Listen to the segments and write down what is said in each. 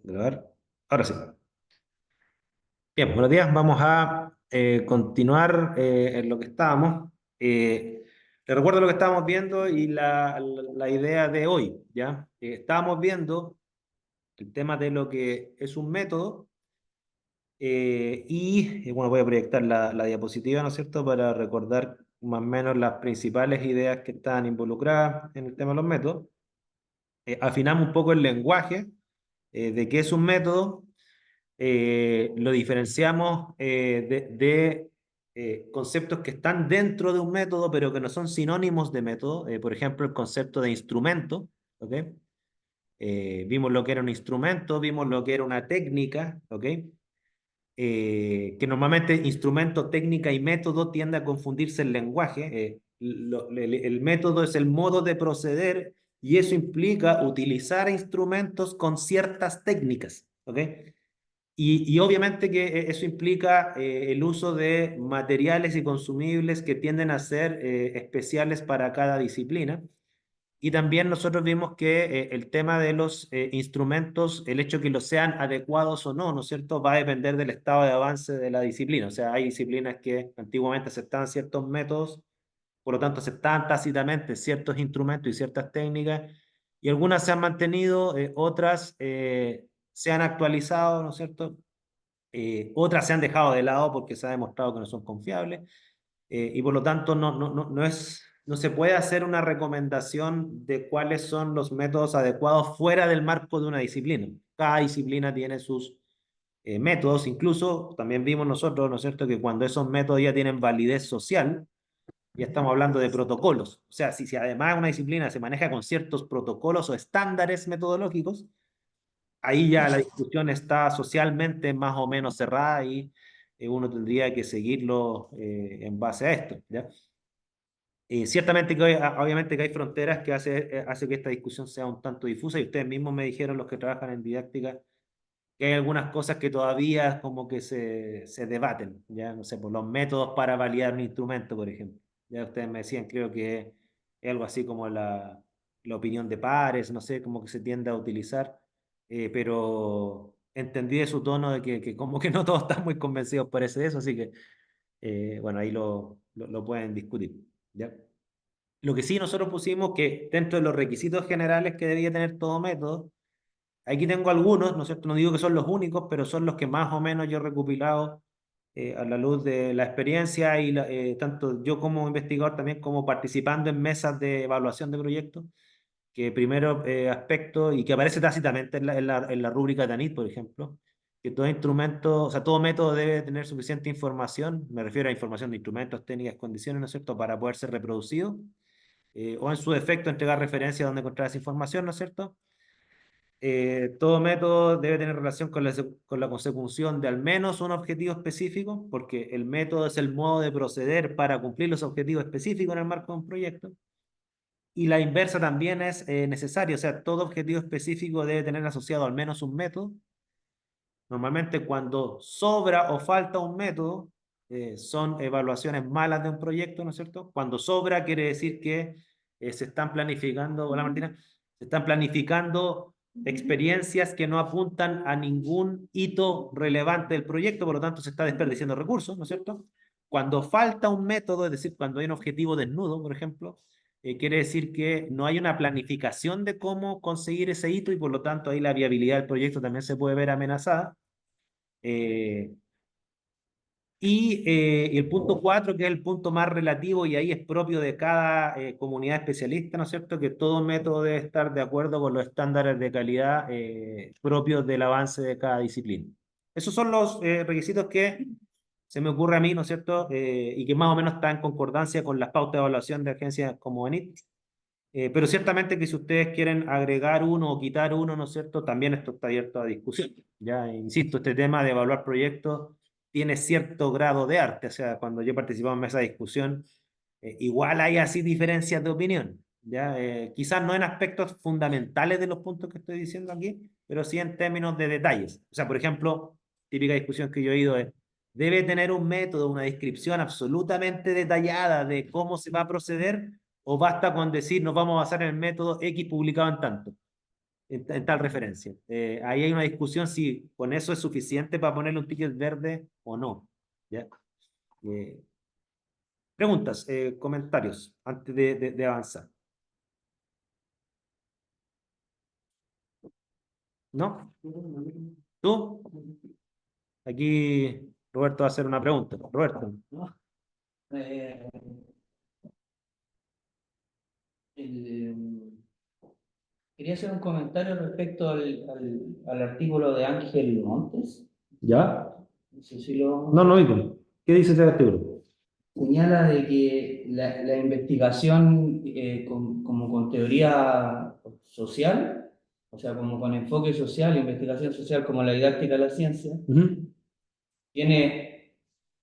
Grabar. Ahora sí. Bien, buenos días. Vamos a continuar en lo que estábamos. Les recuerdo lo que estábamos viendo y la idea de hoy, ¿ya? Estábamos viendo el tema de lo que es un método bueno, voy a proyectar la diapositiva, ¿no es cierto?, para recordar más o menos las principales ideas que están involucradas en el tema de los métodos. Afinamos un poco el lenguaje de qué es un método. Lo diferenciamos de conceptos que están dentro de un método, pero que no son sinónimos de método. Por ejemplo, el concepto de instrumento, ¿ok? Vimos lo que era un instrumento, vimos lo que era una técnica, ¿ok? Que normalmente instrumento, técnica y método tiende a confundirse el lenguaje. El método es el modo de proceder y eso implica utilizar instrumentos con ciertas técnicas, ¿ok? Y obviamente que eso implica el uso de materiales y consumibles que tienden a ser especiales para cada disciplina. Y también nosotros vimos que el tema de los instrumentos, el hecho que los sean adecuados o no, ¿no es cierto?, va a depender del estado de avance de la disciplina. O sea, hay disciplinas que antiguamente aceptaban ciertos métodos, por lo tanto aceptaban tácitamente ciertos instrumentos y ciertas técnicas, y algunas se han mantenido, otras se han actualizado, ¿no es cierto? Otras se han dejado de lado porque se ha demostrado que no son confiables, y por lo tanto no se puede hacer una recomendación de cuáles son los métodos adecuados fuera del marco de una disciplina. Cada disciplina tiene sus métodos, incluso también vimos nosotros, ¿no es cierto?, que cuando esos métodos ya tienen validez social, ya estamos hablando de protocolos. O sea, si además una disciplina se maneja con ciertos protocolos o estándares metodológicos, ahí ya la discusión está socialmente más o menos cerrada y uno tendría que seguirlo en base a esto, ¿ya? Ciertamente que obviamente que hay fronteras que hace que esta discusión sea un tanto difusa, y ustedes mismos me dijeron, los que trabajan en didáctica, que hay algunas cosas que todavía como que se debaten, ¿ya? No sé, por los métodos para validar un instrumento, por ejemplo. Ya ustedes me decían, creo que es algo así como la opinión de pares, no sé, como que se tiende a utilizar, pero entendí de su tono de que como que no todos están muy convencidos, parece de eso, así que, bueno, ahí lo pueden discutir, ¿ya? Lo que sí nosotros pusimos que dentro de los requisitos generales que debía tener todo método, aquí tengo algunos, ¿no es cierto? No digo que son los únicos, pero son los que más o menos yo he recopilado a la luz de la experiencia y tanto yo como investigador también como participando en mesas de evaluación de proyectos, que primero aspecto y que aparece tácitamente en la rúbrica de ANIT, por ejemplo, que todo instrumento, o sea, todo método debe tener suficiente información, me refiero a información de instrumentos, técnicas, condiciones, ¿no es cierto?, para poder ser reproducido, o en su defecto entregar referencia a donde encontrar esa información, ¿no es cierto? Todo método debe tener relación con la consecución de al menos un objetivo específico, porque el método es el modo de proceder para cumplir los objetivos específicos en el marco de un proyecto. Y la inversa también es necesaria, o sea, todo objetivo específico debe tener asociado al menos un método. Normalmente cuando sobra o falta un método, son evaluaciones malas de un proyecto, ¿no es cierto? Cuando sobra quiere decir que se están planificando, hola Martina, se están planificando experiencias que no apuntan a ningún hito relevante del proyecto, por lo tanto se está desperdiciando recursos, ¿no es cierto? Cuando falta un método, es decir, cuando hay un objetivo desnudo, por ejemplo, quiere decir que no hay una planificación de cómo conseguir ese hito y por lo tanto ahí la viabilidad del proyecto también se puede ver amenazada. Eh, y el punto 4, que es el punto más relativo, y ahí es propio de cada comunidad especialista, ¿no es cierto?, que todo método debe estar de acuerdo con los estándares de calidad propios del avance de cada disciplina. Esos son los requisitos que se me ocurre a mí, ¿no es cierto?, y que más o menos están en concordancia con las pautas de evaluación de agencias como ENIT. Pero ciertamente que si ustedes quieren agregar uno o quitar uno, ¿no es cierto?, también esto está abierto a discusión. Ya, insisto, este tema de evaluar proyectos tiene cierto grado de arte, o sea, cuando yo participaba en esa discusión, igual hay así diferencias de opinión, ¿ya? Quizás no en aspectos fundamentales de los puntos que estoy diciendo aquí, pero sí en términos de detalles. O sea, por ejemplo, típica discusión que yo he oído es, ¿debe tener un método, una descripción absolutamente detallada de cómo se va a proceder? ¿O basta con decir nos vamos a basar en el método X publicado en tanto? en tal referencia. Ahí hay una discusión si con eso es suficiente para ponerle un ticket verde o no. ¿Ya? Eh, preguntas, comentarios, antes de avanzar. ¿No? ¿Tú? Aquí Roberto va a hacer una pregunta. Roberto. ¿No? Eh, el- Quería hacer un comentario respecto al artículo de Ángel Montes. ¿Ya? No sé si lo No, no digo. ¿Qué dice ese artículo? señala de que la investigación como con teoría social, o sea, como con enfoque social, investigación social como la didáctica de la ciencia, Ujú, tiene,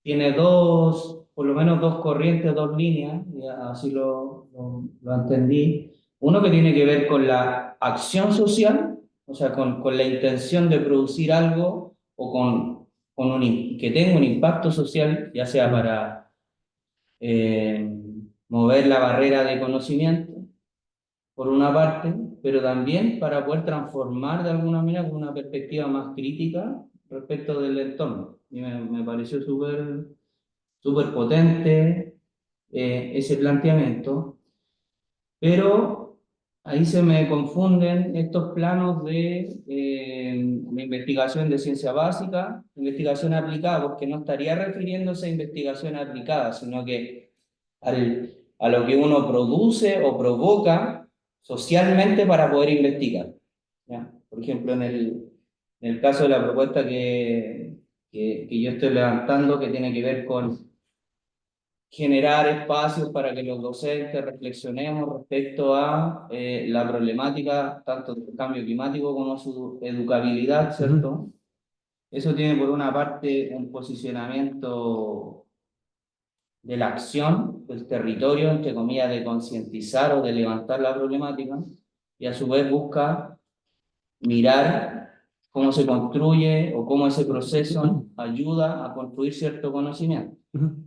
tiene dos, por lo menos dos corrientes, dos líneas, ya así lo entendí. Uno que tiene que ver con la acción social, o sea, con la intención de producir algo o que tenga un impacto social, ya sea ujú, para mover la barrera de conocimiento, por una parte, pero también para poder transformar de alguna manera con una perspectiva más crítica respecto del entorno. Y me pareció súper potente ese planteamiento, pero ahí se me confunden estos planos de investigación de ciencia básica, investigación aplicada, porque no estaría refiriéndose a investigación aplicada, sino que a lo que uno produce o provoca socialmente para poder investigar. ¿Ya? Por ejemplo, en el caso de la propuesta que yo estoy levantando, que tiene que ver con generar espacios para que los docentes reflexionemos respecto a la problemática tanto del cambio climático como su educabilidad, ujú, ¿cierto? Eso tiene por una parte un posicionamiento de la acción del territorio, entre comillas, de concientizar o de levantar la problemática, y a su vez busca mirar cómo se construye o cómo ese proceso ayuda a construir cierto conocimiento. ujú.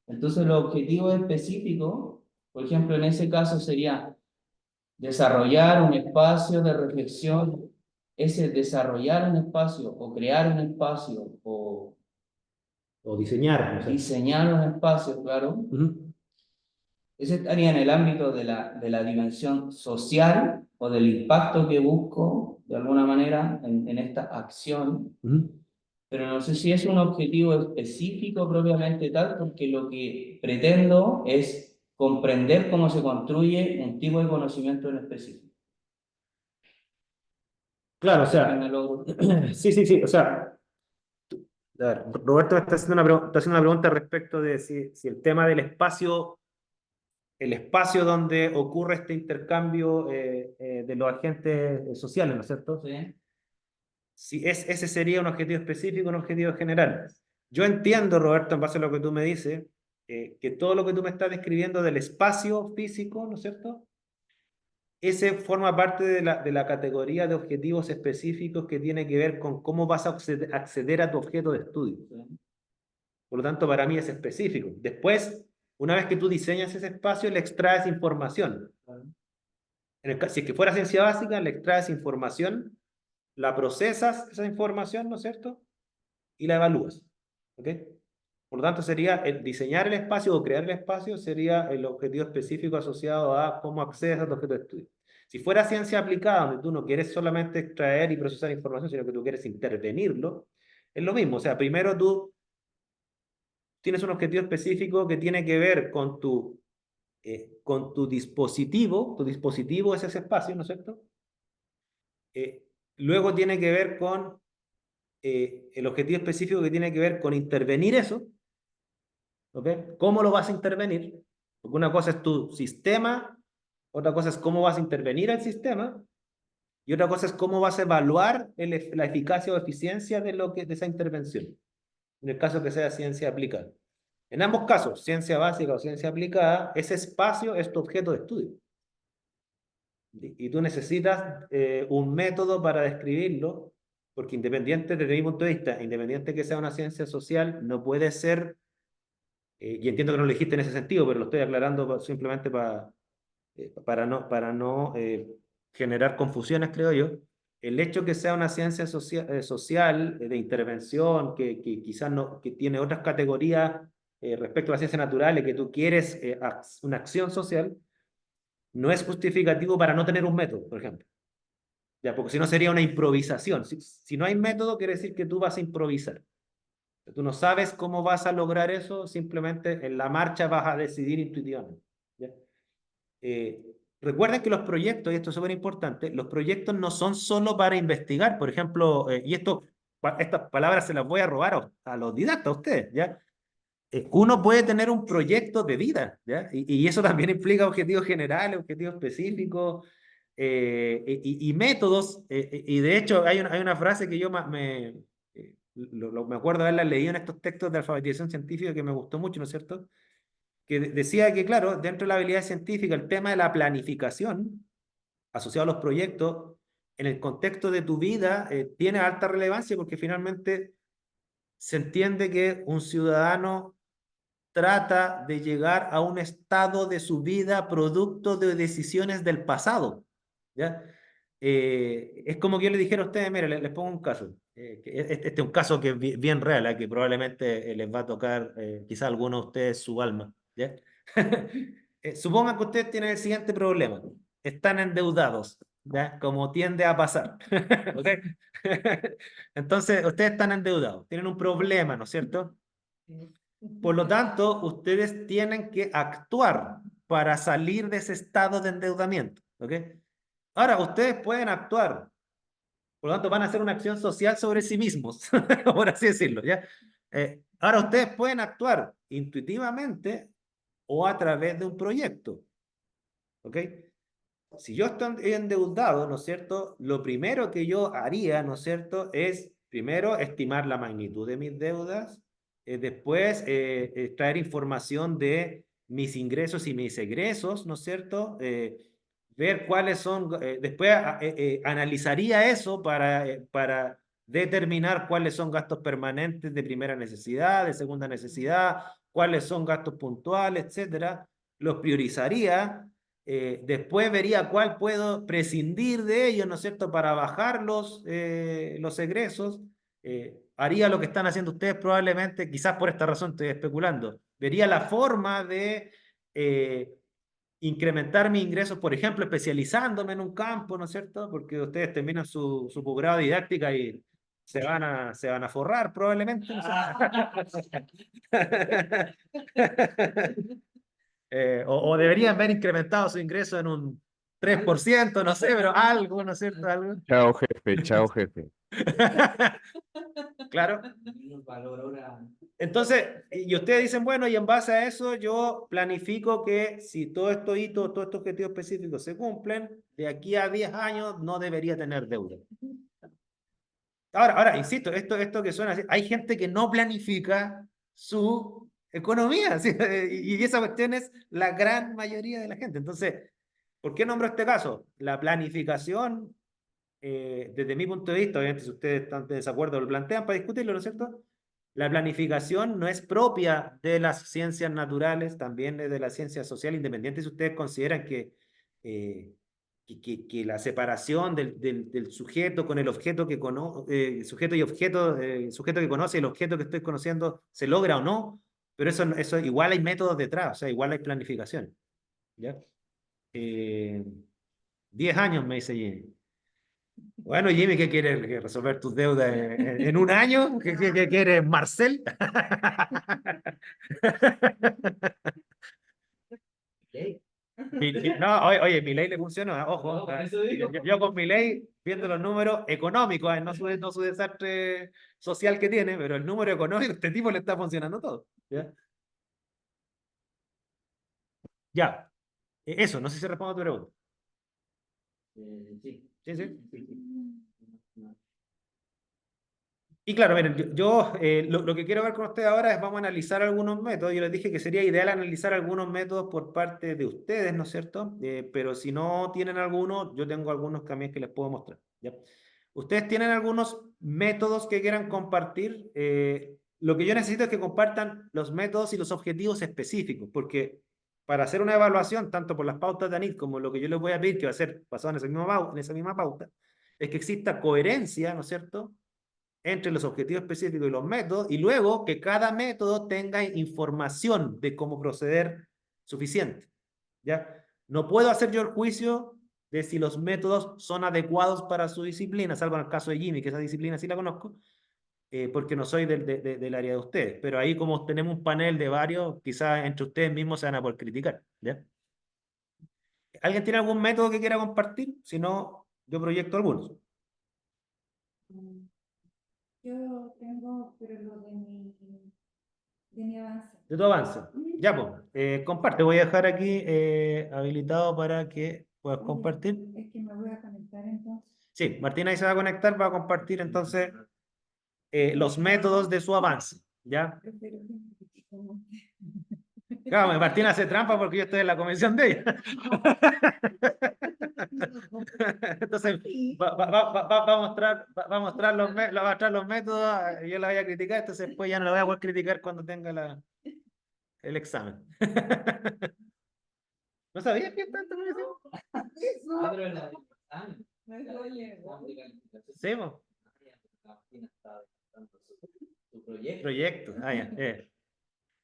Entonces, los objetivos específicos, por ejemplo, en ese caso sería desarrollar un espacio de reflexión, ese desarrollar un espacio o crear un espacio o O diseñar, no sé. diseñar un espacio, claro. Ujú, Ese estaría en el ámbito de la dimensión social o del impacto que busco, de alguna manera, en esta acción, ujú. pero no sé si es un objetivo específico propiamente tal, porque lo que pretendo es comprender cómo se construye un tipo de conocimiento en específico. Claro, o No sé si sea, me logro. sí, sí, sí, o sea, a ver, Roberto me está haciendo está haciendo una pregunta respecto de si el tema del espacio, el espacio donde ocurre este intercambio de los agentes sociales, ¿no es cierto? ¿Sí? Si ese sería un objetivo específico, un objetivo general. Yo entiendo, Roberto, en base a lo que tú me dices, que todo lo que tú me estás describiendo del espacio físico, ¿no es cierto? Ese forma parte de la categoría de objetivos específicos que tiene que ver con cómo vas a acceder a tu objeto de estudio. ¿Sí? Por lo tanto, para mí es específico. Después, una vez que tú diseñas ese espacio, le extraes información. Claro. Si es que fuera ciencia básica, le extraes información, la procesas esa información, ¿no es cierto? Y la evalúas. ¿Ok? Por lo tanto, sería el diseñar el espacio o crear el espacio sería el objetivo específico asociado a cómo accedes a tu objeto de estudio. Si fuera ciencia aplicada, donde tú no quieres solamente extraer y procesar información, sino que tú quieres intervenirlo, es lo mismo. O sea, primero tú tienes un objetivo específico que tiene que ver con tu dispositivo es ese espacio, ¿no es cierto? Eh, luego tiene que ver con el objetivo específico que tiene que ver con intervenir eso, ¿ok? ¿Cómo lo vas a intervenir? Porque una cosa es tu sistema, otra cosa es cómo vas a intervenir al sistema, y otra cosa es cómo vas a evaluar la eficacia o eficiencia de esa intervención, en el caso que sea ciencia aplicada. En ambos casos, ciencia básica o ciencia aplicada, ese espacio es tu objeto de estudio. Y tú necesitas un método para describirlo, porque independiente, desde mi punto de vista, independiente que sea una ciencia social, no puede ser, y entiendo que no lo dijiste en ese sentido, pero lo estoy aclarando simplemente para no generar confusiones, creo yo. El hecho que sea una ciencia social de intervención, que quizás no, que tiene otras categorías respecto a las ciencias naturales, que tú quieres una acción social, no es justificativo para no tener un método, por ejemplo. Ya, porque si no sería una improvisación. Si no hay método, quiere decir que tú vas a improvisar. Tú no sabes cómo vas a lograr eso, simplemente en la marcha vas a decidir intuitivamente. ¿Ya? Eh, Recuerden que los proyectos, y esto es súper importante, los proyectos no son solo para investigar, por ejemplo, y estas palabras se las voy a robar a los didactas, a ustedes, ¿ya? Uno puede tener un proyecto de vida, ¿ya? Y eso también implica objetivos generales, objetivos específicos y métodos. Y de hecho, hay una frase que yo me acuerdo de haberla leído en estos textos de alfabetización científica que me gustó mucho, ¿no es cierto? Que decía que, claro, dentro de la habilidad científica, el tema de la planificación asociado a los proyectos, en el contexto de tu vida, tiene alta relevancia porque finalmente se entiende que un ciudadano trata de llegar a un estado de su vida producto de decisiones del pasado, ¿ya? Es como que yo le dijera a ustedes, mire, les pongo un caso. Este es un caso que es bien real, que probablemente les va a tocar quizá a algunos de ustedes su alma, ¿ya? Supongan que ustedes tienen el siguiente problema. Están endeudados, ¿ya? Como tiende a pasar, ¿ok? Entonces, ustedes están endeudados, tienen un problema, ¿no es cierto? Por lo tanto, ustedes tienen que actuar para salir de ese estado de endeudamiento, ¿ok? Ahora, ustedes pueden actuar, por lo tanto, van a hacer una acción social sobre sí mismos, por así decirlo, ¿ya? Ahora, ustedes pueden actuar intuitivamente o a través de un proyecto, ¿ok? Si yo estoy endeudado, ¿no es cierto? Lo primero que yo haría, ¿no es cierto? Es primero estimar la magnitud de mis deudas, después extraer información de mis ingresos y mis egresos, ¿no es cierto? Ver cuáles son, después analizaría eso para determinar cuáles son gastos permanentes de primera necesidad, de segunda necesidad, cuáles son gastos puntuales, etcétera. Los priorizaría. Después vería cuál puedo prescindir de ellos, ¿no es cierto?, para bajar los egresos. Haría lo que están haciendo ustedes probablemente, quizás por esta razón estoy especulando. Vería la forma de incrementar mis ingresos, por ejemplo, especializándome en un campo, ¿no es cierto? Porque ustedes terminan su posgrado de didáctica y se van a forrar probablemente. ¿No o deberían haber incrementado su ingreso en un 3%, no sé, pero algo, ¿no es cierto? Algo. Chao, jefe, chao, jefe. Claro. Entonces, y ustedes dicen, bueno, y en base a eso yo planifico que si todos estos hitos, todos estos objetivos específicos se cumplen, de aquí a 10 años no debería tener deuda. Ahora, insisto, esto que suena así, hay gente que no planifica su economía, ¿sí? Y esa cuestión es la gran mayoría de la gente. Entonces, ¿por qué nombro este caso? La planificación, desde mi punto de vista, obviamente si ustedes están de desacuerdo lo plantean para discutirlo, ¿no es cierto? La planificación no es propia de las ciencias naturales, también es de la ciencia social independiente si ustedes consideran eh, que la separación del sujeto con el objeto que conoce, sujeto y objeto, el sujeto que conoce y el objeto que estoy conociendo se logra o no, pero eso igual hay métodos detrás, o sea, igual hay planificación, ¿ya? 10 años, me dice Jimmy. Bueno, Jimmy, ¿qué quieres? ¿Resolver tus deudas en un año? ¿Qué quieres, Marcel? No, oye, mi ley le funciona, ojo. Yo con mi ley, viendo los números económicos, no su desastre social que tiene, pero el número económico, este tipo le está funcionando todo. ¿Ya? Ya. Eso, no sé si respondo a tu pregunta. Sí. Sí, sí. Y claro, miren, lo que quiero ver con ustedes ahora es vamos a analizar algunos métodos. Yo les dije que sería ideal analizar algunos métodos por parte de ustedes, ¿no es cierto? Pero si no tienen alguno, yo tengo algunos también que les puedo mostrar. ¿Ya? ¿Ustedes tienen algunos métodos que quieran compartir? Lo que yo necesito es que compartan los métodos y los objetivos específicos, porque para hacer una evaluación, tanto por las pautas de ANIT como lo que yo les voy a pedir, que va a ser basado en esa misma pauta, es que exista coherencia, ¿no es cierto?, entre los objetivos específicos y los métodos, y luego que cada método tenga información de cómo proceder suficiente, ¿ya? No puedo hacer yo el juicio de si los métodos son adecuados para su disciplina, salvo en el caso de Jimmy, que esa disciplina sí la conozco, porque no soy del área de ustedes, pero ahí como tenemos un panel de varios, quizás entre ustedes mismos se van a poder criticar, ¿ya? ¿Alguien tiene algún método que quiera compartir? Si no, yo proyecto algunos. Yo tengo, pero lo de mi avance. De tu avance. Ya, pues, comparte. Voy a dejar aquí habilitado para que puedas Oye, compartir. es que me voy a conectar entonces. Sí, Martina ahí se va a conectar, va a compartir entonces los métodos de su avance, ¿ya? Prefiero que me critiquen. Claro, Martina hace trampa porque yo estoy en la convención de ella. Entonces, va a mostrar, va a mostrar va a mostrar los métodos, yo la voy a criticar, entonces después ya no la voy a poder criticar cuando tenga el examen. ¿No sabías que está en esta convención? Eso. Ah, pero en la- ah, Me ya, duele. la calificación. Sí, po. La Martina está adelantando su proyecto. Proyecto. Ah, ya.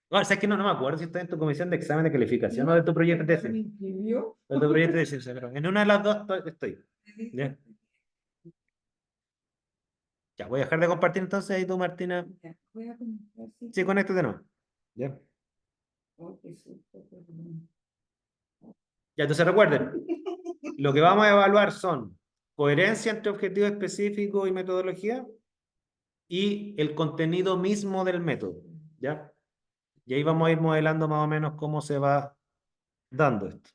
Bueno, sabes que no me acuerdo si está en tu comisión de examen de calificación o de tu proyecto de ¿Me tesis. inscribió? De tu proyecto de tesis, pero en una de las dos estoy. Ya. Ya, voy a dejar de compartir entonces ahí tú, Martina. Ya, voy a conectar, sí. Sí, conéctate de nuevo. Ya. Oh, qué susto, perdón. Ya, entonces recuerden, lo que vamos a evaluar son coherencia entre objetivo específico y metodología y el contenido mismo del método. ¿Ya? Y ahí vamos a ir modelando más o menos cómo se va dando esto.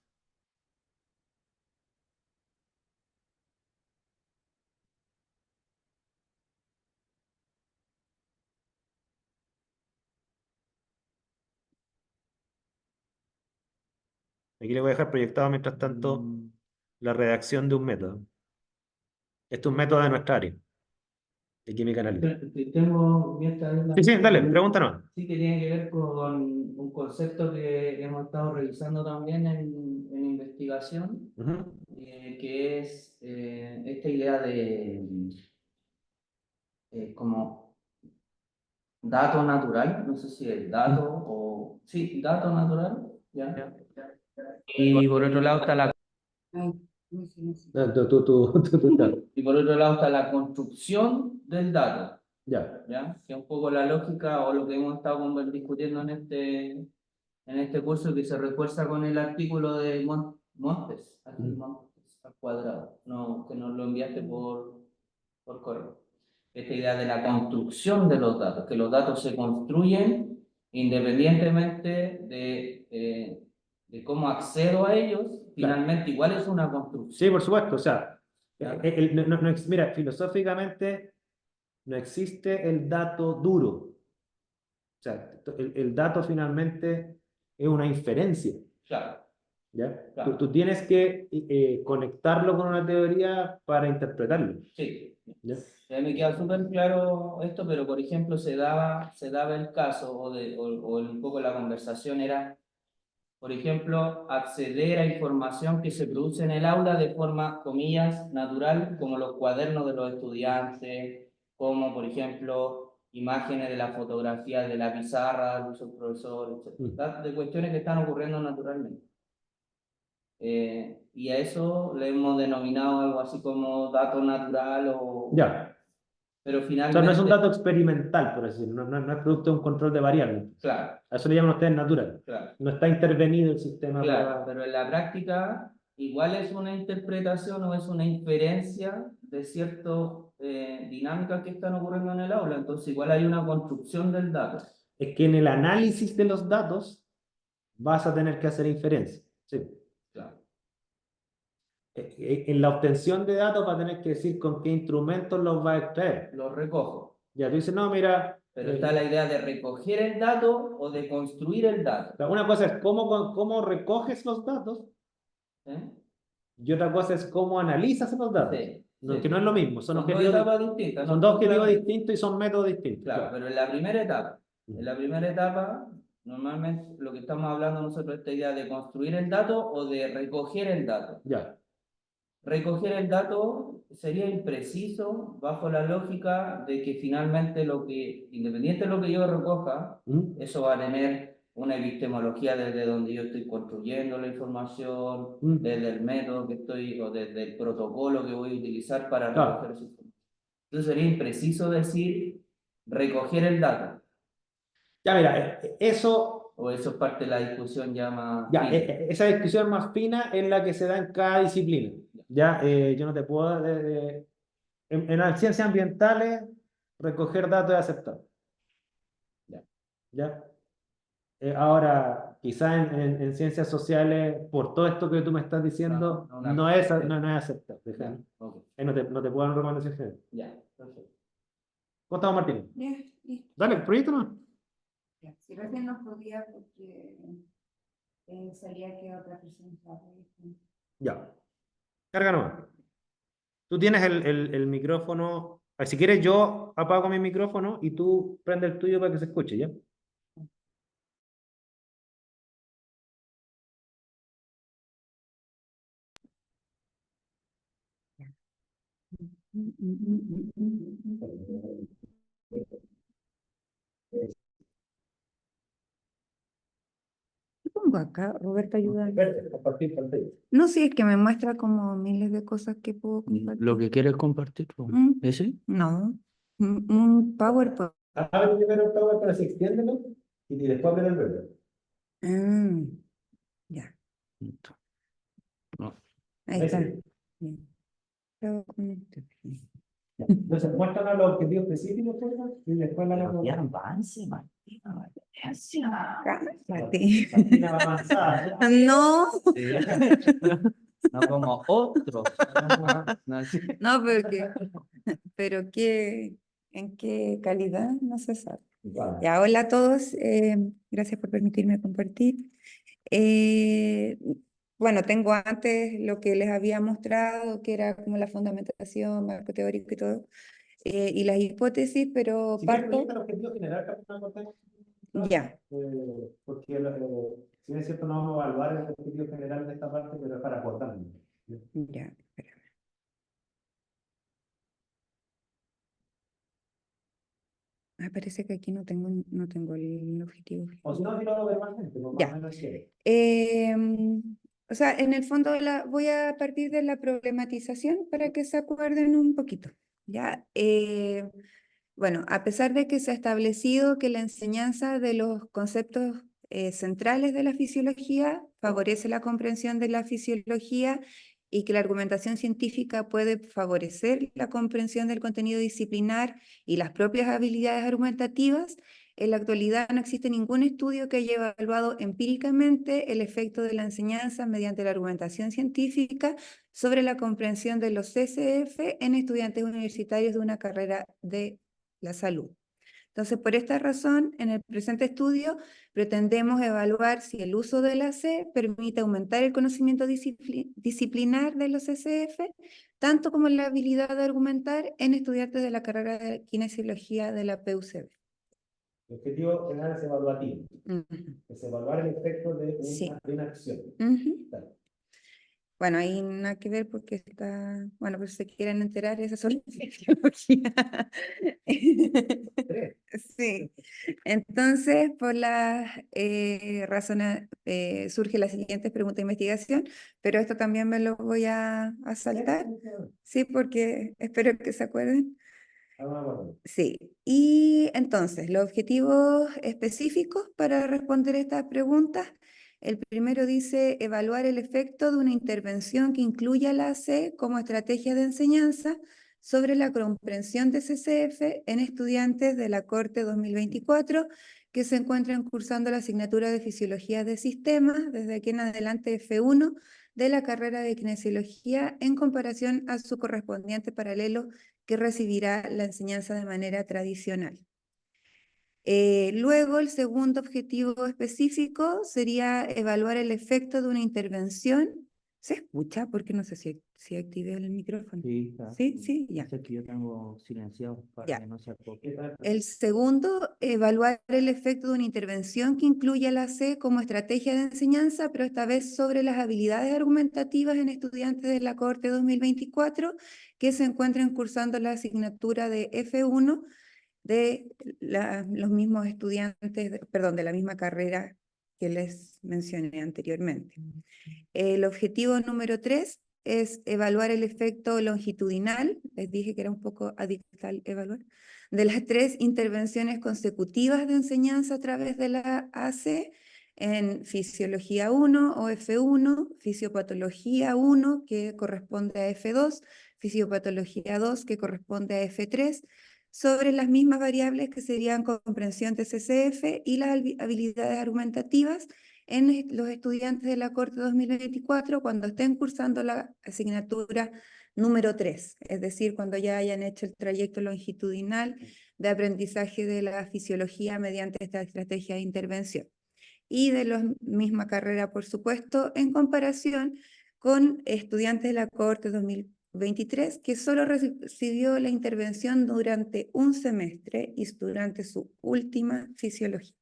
Aquí le voy a dejar proyectado mientras tanto la redacción de un método. Este es un método de nuestra área, de química analítica. Tengo abierta ahí la- Sí, sí, dale, pregúntanos. Sí, que tiene que ver con un concepto que hemos estado revisando también en investigación, Ujú. que es esta idea de como dato natural, no sé si es dato o... Sí, dato natural, ¿ya? Y por otro lado está la, Ay, no sé, no sé. y por otro lado está la construcción del dato, Ya. ¿ya? Que es un poco la lógica o lo que hemos estado discutiendo en este curso, que se refuerza con el artículo de Montes, aquí Montes al cuadrado, no, que nos lo enviaste por correo. Esta idea de la construcción de los datos, que los datos se construyen independientemente de cómo accedo a ellos, finalmente igual es una Sí, construcción. por supuesto. O sea, Claro. mira, filosóficamente no existe el dato duro. O sea, el dato finalmente es una inferencia. Claro, ¿Ya? Claro. Tú tienes que conectarlo con una teoría para interpretarlo. sí. ¿Ya? Ya me queda súper claro esto, pero por ejemplo se daba el caso, o un poco la conversación era, por ejemplo, acceder a información que se produce en el aula de forma, comillas, natural, como los cuadernos de los estudiantes, como por ejemplo imágenes de las fotografías de la pizarra, de su profesor, etc. De cuestiones que están ocurriendo naturalmente. Y a eso le hemos denominado algo así como dato natural o... Ya. Pero O sea, finalmente... no es un dato experimental, por así decirlo. No es producto de un control de variables. Claro, A eso le llaman ustedes natural. claro. No está intervenido el sistema Claro, pero en la práctica igual es una interpretación o es una inferencia de ciertas dinámicas que están ocurriendo en el aula. Entonces igual hay una construcción del dato. Es que en el análisis de los datos vas a tener que hacer inferencias. Sí. Claro, En la obtención de datos vas a tener que decir con qué instrumentos los vas a extraer. lo recojo. Ya tú dices, no, mira. Pero está la idea de recoger el dato o de construir el dato. Una cosa es cómo recoges los datos ¿Eh? y otra cosa es cómo analizas los datos. Sí, No, sí. que no es lo mismo, son Son dos objetivos, etapas distintas. son ¿no? dos objetivos Claro. distintos y son métodos distintos. Claro, Claro. pero en la primera etapa normalmente lo que estamos hablando nosotros, esta idea de construir el dato o de recoger el dato. Ya. Recoger el dato sería impreciso bajo la lógica de que finalmente independiente de lo que yo recoja, ¿Mm? eso va a tener una epistemología desde donde yo estoy construyendo la información, ¿Mm? desde el método que estoy, o desde el protocolo que voy a utilizar para Claro. recoger esa información. Entonces sería impreciso decir recoger el dato, Ya, mira, eso, o eso es parte de la discusión ya más ya, fina. esa discusión más fina es la que se da en cada disciplina. Ya, yo no te puedo, en las ciencias ambientales, recoger datos es aceptable. Ya, ya. Ahora, quizás en ciencias sociales, por todo esto que tú me estás diciendo, no es aceptable. Ya, ok. No te puedo dar una recomendación general. Ya, perfecto. ¿Cómo estamos, Martín? Ya, listo. Dale, el proyecto no. Ya, si recién no podía porque salía que otra persona estaba ahí. Ya. Carga nomás. Tú tienes el micrófono. Si quieres, yo apago mi micrófono y tú prende el tuyo para que se escuche, ¿ya? ¿Qué pongo acá? Roberto, ayuda. Compartir pantalla. No, sí, es que me muestra como miles de cosas que puedo compartir. ¿Lo que quieres compartir? Mm. ¿Ese? No, un PowerPoint. Abre primero el PowerPoint para que se extiéndelo y después abre el verde. Ah, ya, No. ahí Ahí está. sí. Bien. Estaba con esto. Entonces, muéstranos los objetivos específicos, por favor, y después la avance, Martina. Cállate. Martina va avanzada. No, No como otros. no, pero ¿en qué calidad? No se sabe. Vale. Ya, hola a todos, gracias por permitirme compartir. Eh, bueno, tengo antes lo que les había mostrado, que era como la fundamentación, marco teórico y todo, y las hipótesis, pero Si quieres, parto. proyecta el objetivo general, Capitán Cortés. Ya, Porque si bien es cierto, no vamos a evaluar el objetivo general de esta parte, pero es para acordarlo. ya, espérame. Ah, parece que aquí no tengo el objetivo. O si no, dilo verbalmente, por Ya. más o menos quiere. O sea, en el fondo voy a partir de la problematización para que se acuerden un poquito. ¿Ya? Bueno, a pesar de que se ha establecido que la enseñanza de los conceptos centrales de la fisiología favorece la comprensión de la fisiología y que la argumentación científica puede favorecer la comprensión del contenido disciplinar y las propias habilidades argumentativas, en la actualidad no existe ningún estudio que haya evaluado empíricamente el efecto de la enseñanza mediante la argumentación científica sobre la comprensión de los CSF en estudiantes universitarios de una carrera de la salud. Entonces, por esta razón, en el presente estudio pretendemos evaluar si el uso de la C permite aumentar el conocimiento disciplinar de los CSF, tanto como la habilidad de argumentar en estudiantes de la carrera de kinesiología de la PUCB. El objetivo general es evaluativo. Es evaluar el efecto de Sí. una acción. Dale. Bueno, ahí nada que ver porque está, bueno, pues si se quieren enterar, esa es solo fisiología. Sí, entonces por las razones surge la siguiente pregunta de investigación, pero esto también me lo voy a saltar, sí, porque espero que se acuerden. Sí, y entonces los objetivos específicos para responder estas preguntas. El primero dice evaluar el efecto de una intervención que incluya la AC como estrategia de enseñanza sobre la comprensión de CCF en estudiantes de la Corte 2024 que se encuentran cursando la asignatura de Fisiología de Sistemas desde aquí en adelante F1 de la carrera de Kinesiología en comparación a su correspondiente paralelo que recibirá la enseñanza de manera tradicional. Luego, el segundo objetivo específico sería evaluar el efecto de una intervención. ¿Se escucha? Porque no sé si si activé el micrófono. Sí, está. Sí, sí, ya. Es que yo tengo silenciado para Ya. que no se acople. El segundo, evaluar el efecto de una intervención que incluya la C como estrategia de enseñanza, pero esta vez sobre las habilidades argumentativas en estudiantes de la cohorte 2024 que se encuentren cursando la asignatura de F1 de los mismos estudiantes, perdón, de la misma carrera que les mencioné anteriormente. El objetivo número 3 es evaluar el efecto longitudinal, les dije que era un poco adictal evaluar, de las 3 intervenciones consecutivas de enseñanza a través de la AC en Fisiología 1 o F1, Fisiopatología 1 que corresponde a F2, Fisiopatología 2 que corresponde a F3, sobre las mismas variables que serían comprensión de CCF y las habilidades argumentativas en los estudiantes de la cohorte 2024 cuando estén cursando la asignatura número 3, es decir, cuando ya hayan hecho el trayecto longitudinal de aprendizaje de la fisiología mediante esta estrategia de intervención. Y de la misma carrera, por supuesto, en comparación con estudiantes de la cohorte 2023, que solo recibió la intervención durante un semestre y durante su última fisiología.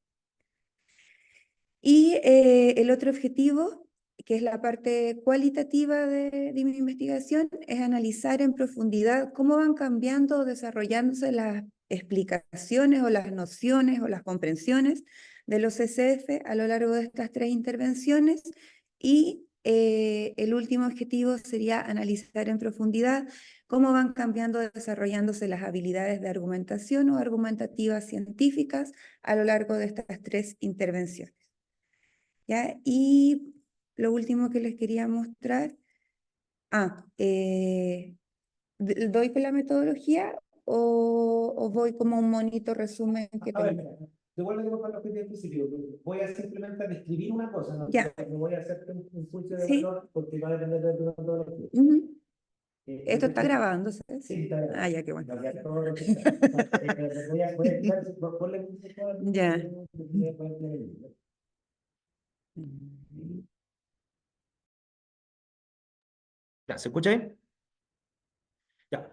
Y el otro objetivo, que es la parte cualitativa de mi investigación, es analizar en profundidad cómo van cambiando o desarrollándose las explicaciones o las nociones o las comprensiones de los CCF a lo largo de estas 3 intervenciones. Y el último objetivo sería analizar en profundidad cómo van cambiando o desarrollándose las habilidades de argumentación o argumentativas científicas a lo largo de estas 3 intervenciones. ¿Ya? Y lo último que les quería mostrar, ¿doy con la metodología o voy como un bonito resumen que A ver, tengo? devuélveme con el objetivo específico. Voy a simplemente describir una cosa, no, Ya. no voy a hacerte un juicio de Sí. valor porque va a depender de tu metodología. Ujú. Yo Esto está te- grabándose. Sí, está bien. Ah, ya, qué bueno. No, ya, todo lo que está. Voy a quitar, ponle un poco de- Ya. Ya, ¿se escucha bien? Ya.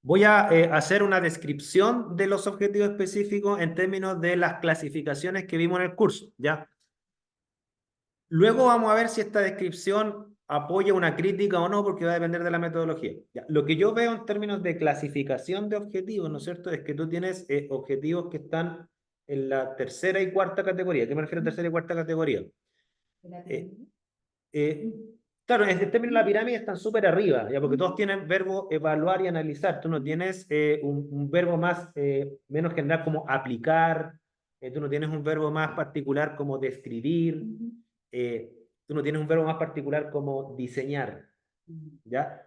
Voy a hacer una descripción de los objetivos específicos en términos de las clasificaciones que vimos en el curso, ¿ya? Luego vamos a ver si esta descripción apoya una crítica o no, porque va a depender de la metodología. Ya, lo que yo veo en términos de clasificación de objetivos, ¿no es cierto?, es que tú tienes objetivos que están en la tercera y cuarta categoría. ¿Qué me refiero a tercera y cuarta categoría? Claro, en términos de la pirámide están súper arriba, ¿ya? Porque todos tienen verbo evaluar y analizar. Tú no tienes un verbo más, menos general como aplicar, tú no tienes un verbo más particular como describir, tú no tienes un verbo más particular como diseñar, ¿ya?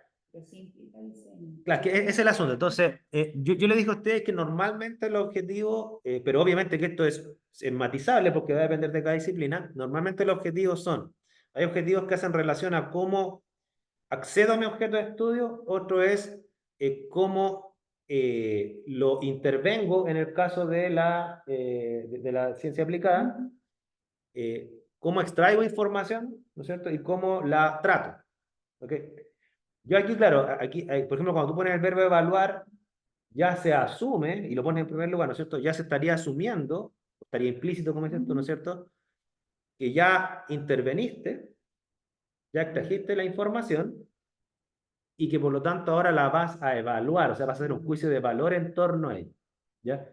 Claro, que ese es el asunto. Entonces, yo le dije a ustedes que normalmente el objetivo, pero obviamente que esto es matizable porque va a depender de cada disciplina, normalmente los objetivos son, hay objetivos que hacen relación a cómo accedo a mi objeto de estudio, otro es cómo lo intervengo en el caso de de la ciencia aplicada, cómo extraigo información, ¿no es cierto? Y cómo la trato, ¿ok? Yo aquí, claro, aquí, por ejemplo, cuando tú pones el verbo evaluar, ya se asume, y lo pones en primer lugar, ¿no es cierto? Ya se estaría asumiendo, estaría implícito, como es esto, ¿no es cierto? Que ya interveniste, ya extrajiste la información, y que por lo tanto ahora la vas a evaluar, o sea, vas a hacer un juicio de valor en torno a ella, ¿ya?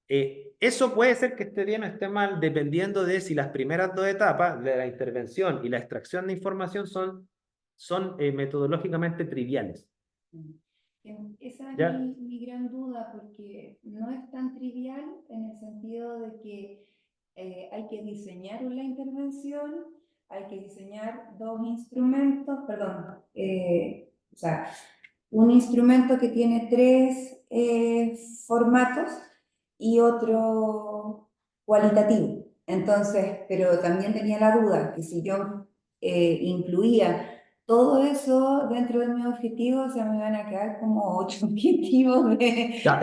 Eso puede ser que esté bien o esté mal, dependiendo de si las primeras 2 etapas de la intervención y la extracción de información son metodológicamente triviales. Esa es ¿Ya? mi gran duda, porque no es tan trivial en el sentido de que hay que diseñar la intervención, hay que diseñar 2 instrumentos, perdón, o sea, un instrumento que tiene 3 formatos y otro cualitativo. Entonces, pero también tenía la duda que si yo incluía todo eso dentro de mis objetivos, ya me van a quedar como 8 objetivos de... Ya,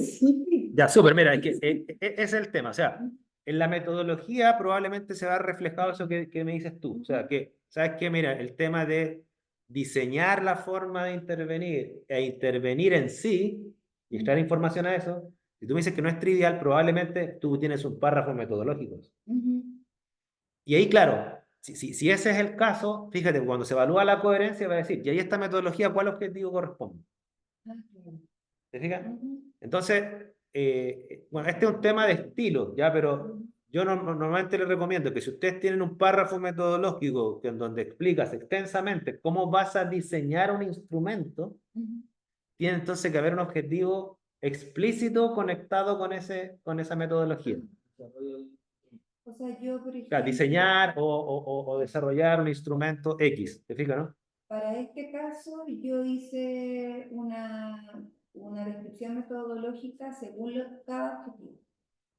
Sí. ya, súper, mira, ese es el tema, o sea, en la metodología probablemente se va reflejado eso que me dices tú, o sea, que, ¿sabes qué? Mira, el tema de diseñar la forma de intervenir e intervenir en sí y extraer información a eso, si tú me dices que no es trivial, probablemente tú tienes un párrafo metodológico. Y ahí, claro, si ese es el caso, fíjate, cuando se evalúa la coherencia va a decir, y ahí esta metodología, ¿cuál objetivo corresponde? ¿Te fijas? Entonces, bueno, este es un tema de estilo, ¿ya? Pero yo normalmente les recomiendo que si ustedes tienen un párrafo metodológico en donde explicas extensamente cómo vas a diseñar un instrumento, tiene entonces que haber un objetivo explícito conectado con esa metodología. O sea, yo, por O sea, ejemplo, diseñar o desarrollar un instrumento X, ¿te fijas, no? para este caso, yo hice una descripción metodológica según cada objetivo.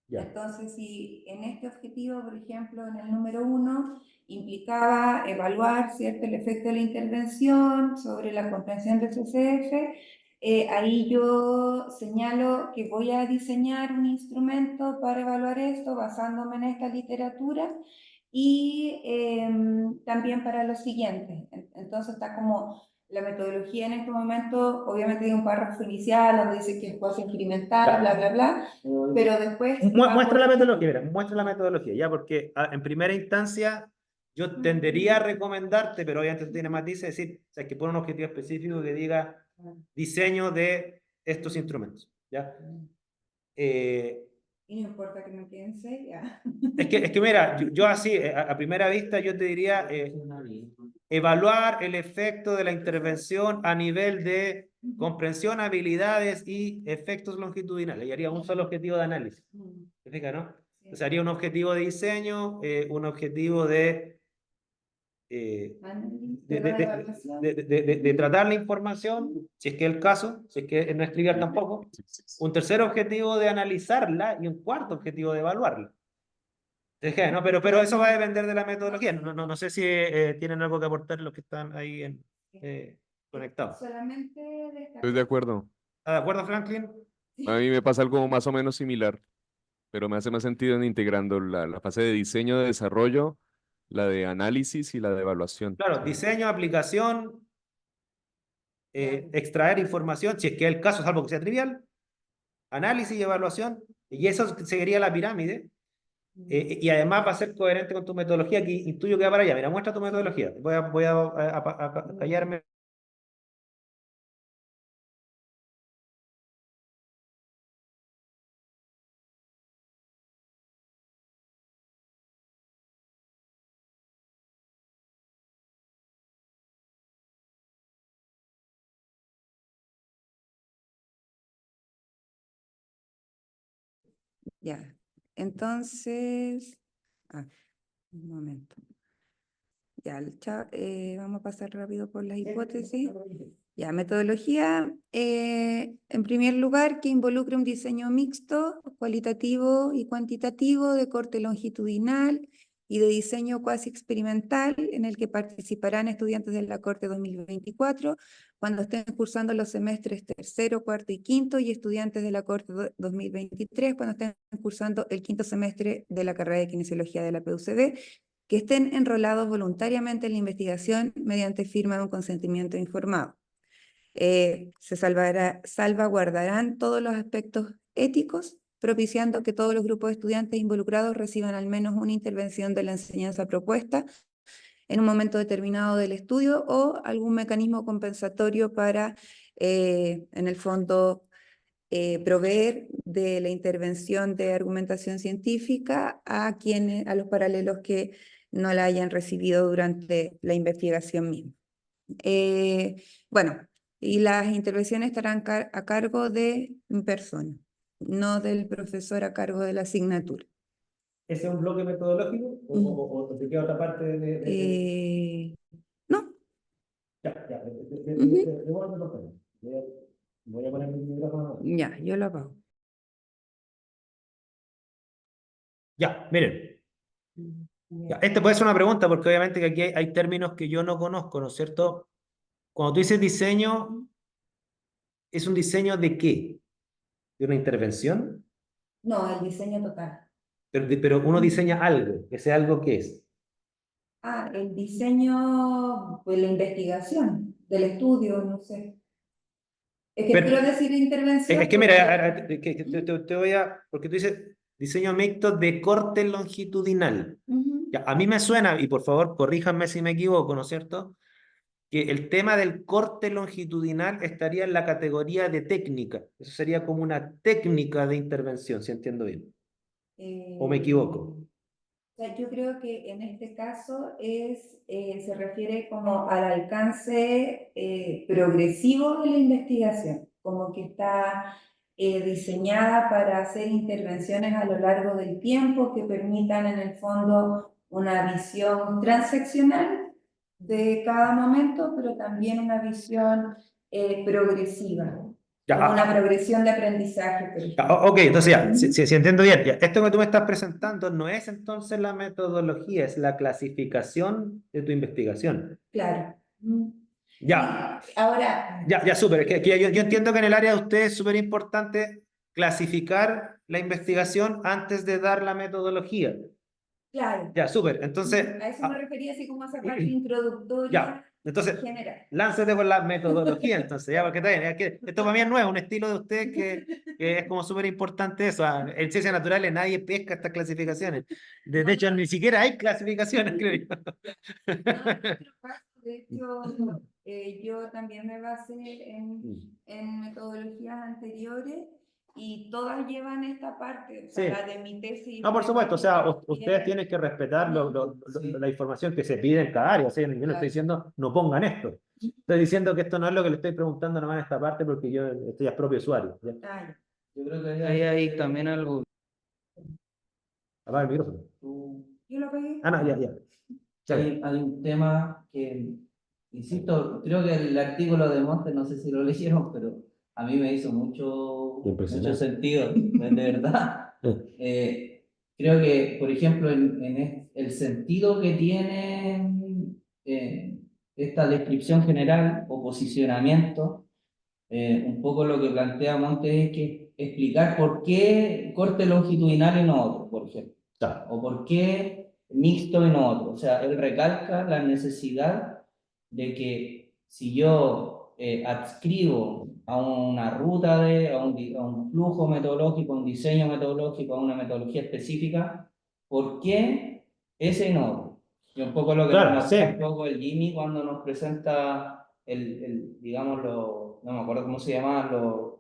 Ya. Entonces, si en este objetivo, por ejemplo, en el número 1, implicaba evaluar, ¿cierto?, el efecto de la intervención sobre la comprensión del CCF, ahí yo señalo que voy a diseñar un instrumento para evaluar esto basándome en esta literatura y también para lo siguiente. Entonces está como la metodología en este momento, obviamente hay un párrafo inicial donde dice que es cosa experimental, bla, bla, bla, pero después... Muestra la metodología, mira, muestra la metodología, ya, porque en primera instancia yo tendería a recomendarte, pero obviamente tú tienes matices, decir, o sea, que pone un objetivo específico que diga diseño de estos instrumentos, ¿ya? Y no importa que me queden 6, ya. Es que mira, yo así, a primera vista, yo te diría evaluar el efecto de la intervención a nivel de comprensión, habilidades y efectos longitudinales. Y haría un solo objetivo de análisis. ¿Te fijas, no? Entonces haría un objetivo de diseño, un objetivo de tratar la información, si es que es el caso, si es que no es trivial tampoco. Un tercer objetivo de analizarla y un cuarto objetivo de evaluarla. ¿No? Pero eso va a depender de la metodología. No sé si tienen algo que aportar los que están ahí conectados. Solamente Estoy de acuerdo. ¿Está de acuerdo, Franklin? A mí me pasa algo más o menos similar, pero me hace más sentido en integrando la fase de diseño, de desarrollo, la de análisis y la de evaluación. Claro, diseño, aplicación, extraer información, si es que es el caso, salvo que sea trivial, análisis y evaluación, y eso seguiría la pirámide. Y además va a ser coherente con tu metodología, que intuyo que va para allá. Mira, muestra tu metodología. Voy a callarme. Ya, entonces, un momento. Ya, vamos a pasar rápido por las hipótesis. Ya, metodología, en primer lugar, que involucre un diseño mixto, cualitativo y cuantitativo de corte longitudinal y de diseño cuasi experimental, en el que participarán estudiantes de la Corte 2024 cuando estén cursando los semestres tercero, cuarto y quinto, y estudiantes de la Corte 2023 cuando estén cursando el quinto semestre de la carrera de Kinesiología de la PUCB, que estén enrolados voluntariamente en la investigación mediante firma de un consentimiento informado. Se salvaguardarán todos los aspectos éticos, propiciando que todos los grupos de estudiantes involucrados reciban al menos una intervención de la enseñanza propuesta en un momento determinado del estudio o algún mecanismo compensatorio para, en el fondo, proveer de la intervención de argumentación científica a los paralelos que no la hayan recibido durante la investigación misma. Bueno, y las intervenciones estarán a cargo de persona, no del profesor a cargo de la asignatura. ¿Ese es un bloque metodológico o te queda otra parte No. Ya, voy a poner mi micrófono. Ya, yo lo apago. Ya, miren. Ya, esta puede ser una pregunta porque obviamente que aquí hay términos que yo no conozco, ¿no es cierto? Cuando tú dices diseño, ¿es un diseño de qué? ¿De una intervención? No, el diseño total. Pero uno diseña algo, ese algo ¿qué es? El diseño de la investigación, del estudio, no sé. Es que Pero- quiero decir intervención. Es que mira, te voy a, porque tú dices diseño mixto de corte longitudinal. Ujú. Ya, a mí me suena, y por favor corríjanme si me equivoco, ¿no es cierto? Que el tema del corte longitudinal estaría en la categoría de técnica. Eso sería como una técnica de intervención, si entiendo bien. ¿O me equivoco? O sea, yo creo que en este caso se refiere como al alcance progresivo de la investigación, como que está diseñada para hacer intervenciones a lo largo del tiempo que permitan en el fondo una visión transaccional de cada momento, pero también una visión progresiva, Ya, como una progresión de aprendizaje, por ejemplo. Ok, entonces ya, si entiendo bien, ya, esto que tú me estás presentando no es entonces la metodología, es la clasificación de tu investigación. Claro. Ya, Sí, ahora, ya, súper. Es que yo entiendo que en el área de ustedes es súper importante clasificar la investigación antes de dar la metodología. claro, Ya, súper. Entonces, a eso me refería así como a esa parte introductoria ya, entonces, general. láncete por la metodología, entonces, ya, porque está bien. Es que esto para mí es nuevo, un estilo de ustedes que es como súper importante eso. En ciencias naturales nadie pesca estas clasificaciones. De hecho, ni siquiera hay clasificaciones, creo yo. De hecho, yo también me basé en metodologías anteriores y todas llevan esta parte, o sea, Sí. la de mi tesis. No, por supuesto, o sea, ustedes Tiene- tienen que respetar Sí. la información que se pide en cada área. O sea, yo no Claro. estoy diciendo no pongan esto. Estoy diciendo que esto no es lo que le estoy preguntando nomás en esta parte porque yo estoy a propio usuario. ¿Ya? Ya. Yo creo que ahí hay también algo. Apaga el micrófono. Yo lo pegué. Ah, no, ya. Hay un tema que, insisto, creo que el artículo de Montes, no sé si lo leyeron, pero a mí me hizo mucho sentido, de verdad. Creo que, por ejemplo, en el sentido que tiene esta descripción general o posicionamiento, un poco lo que plantea Montes es que explicar por qué corte longitudinal y no otro, por ejemplo, Claro. o por qué mixto y no otro. O sea, él recalca la necesidad de que si yo adscribo a una ruta, a un flujo metodológico, a un diseño metodológico, a una metodología específica, ¿por qué ese y no otro? Y un poco lo que Claro, nos muestra sí. un poco el Jimmy cuando nos presenta digamos, no me acuerdo cómo se llamaban Los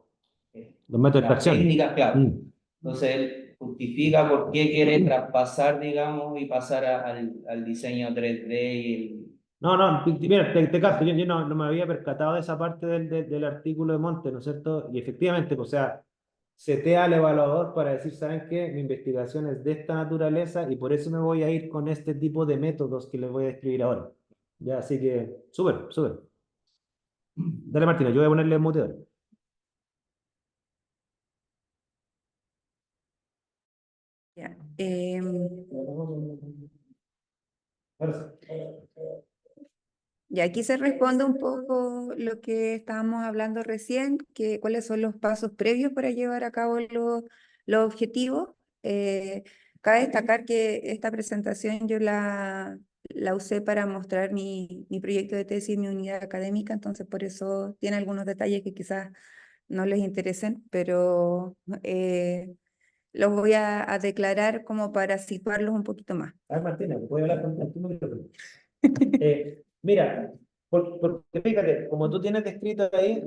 métodos de las extracción. técnicas, claro. Mm. Entonces él justifica por qué quiere traspasar, digamos, y pasar al diseño 3D y el... No, mira, te capto, yo no me había percatado de esa parte del artículo de Monte, ¿no es cierto? Y efectivamente, pues, o sea, setea al evaluador para decir, ¿saben qué? Mi investigación es de esta naturaleza y por eso me voy a ir con este tipo de métodos que les voy a describir ahora. Ya, así que, súper. Dale, Martina, yo voy a ponerle mute ahora. Ya. Y aquí se responde un poco lo que estábamos hablando recién, que cuáles son los pasos previos para llevar a cabo los objetivos. Cabe destacar que esta presentación yo la usé para mostrar mi proyecto de tesis, mi unidad académica, entonces por eso tiene algunos detalles que quizás no les interesen, pero los voy a declarar como para situarlos un poquito más. A ver, Martina, ¿puedo hablar con tu micrófono? Mira, porque fíjate, como tú tienes descrito ahí,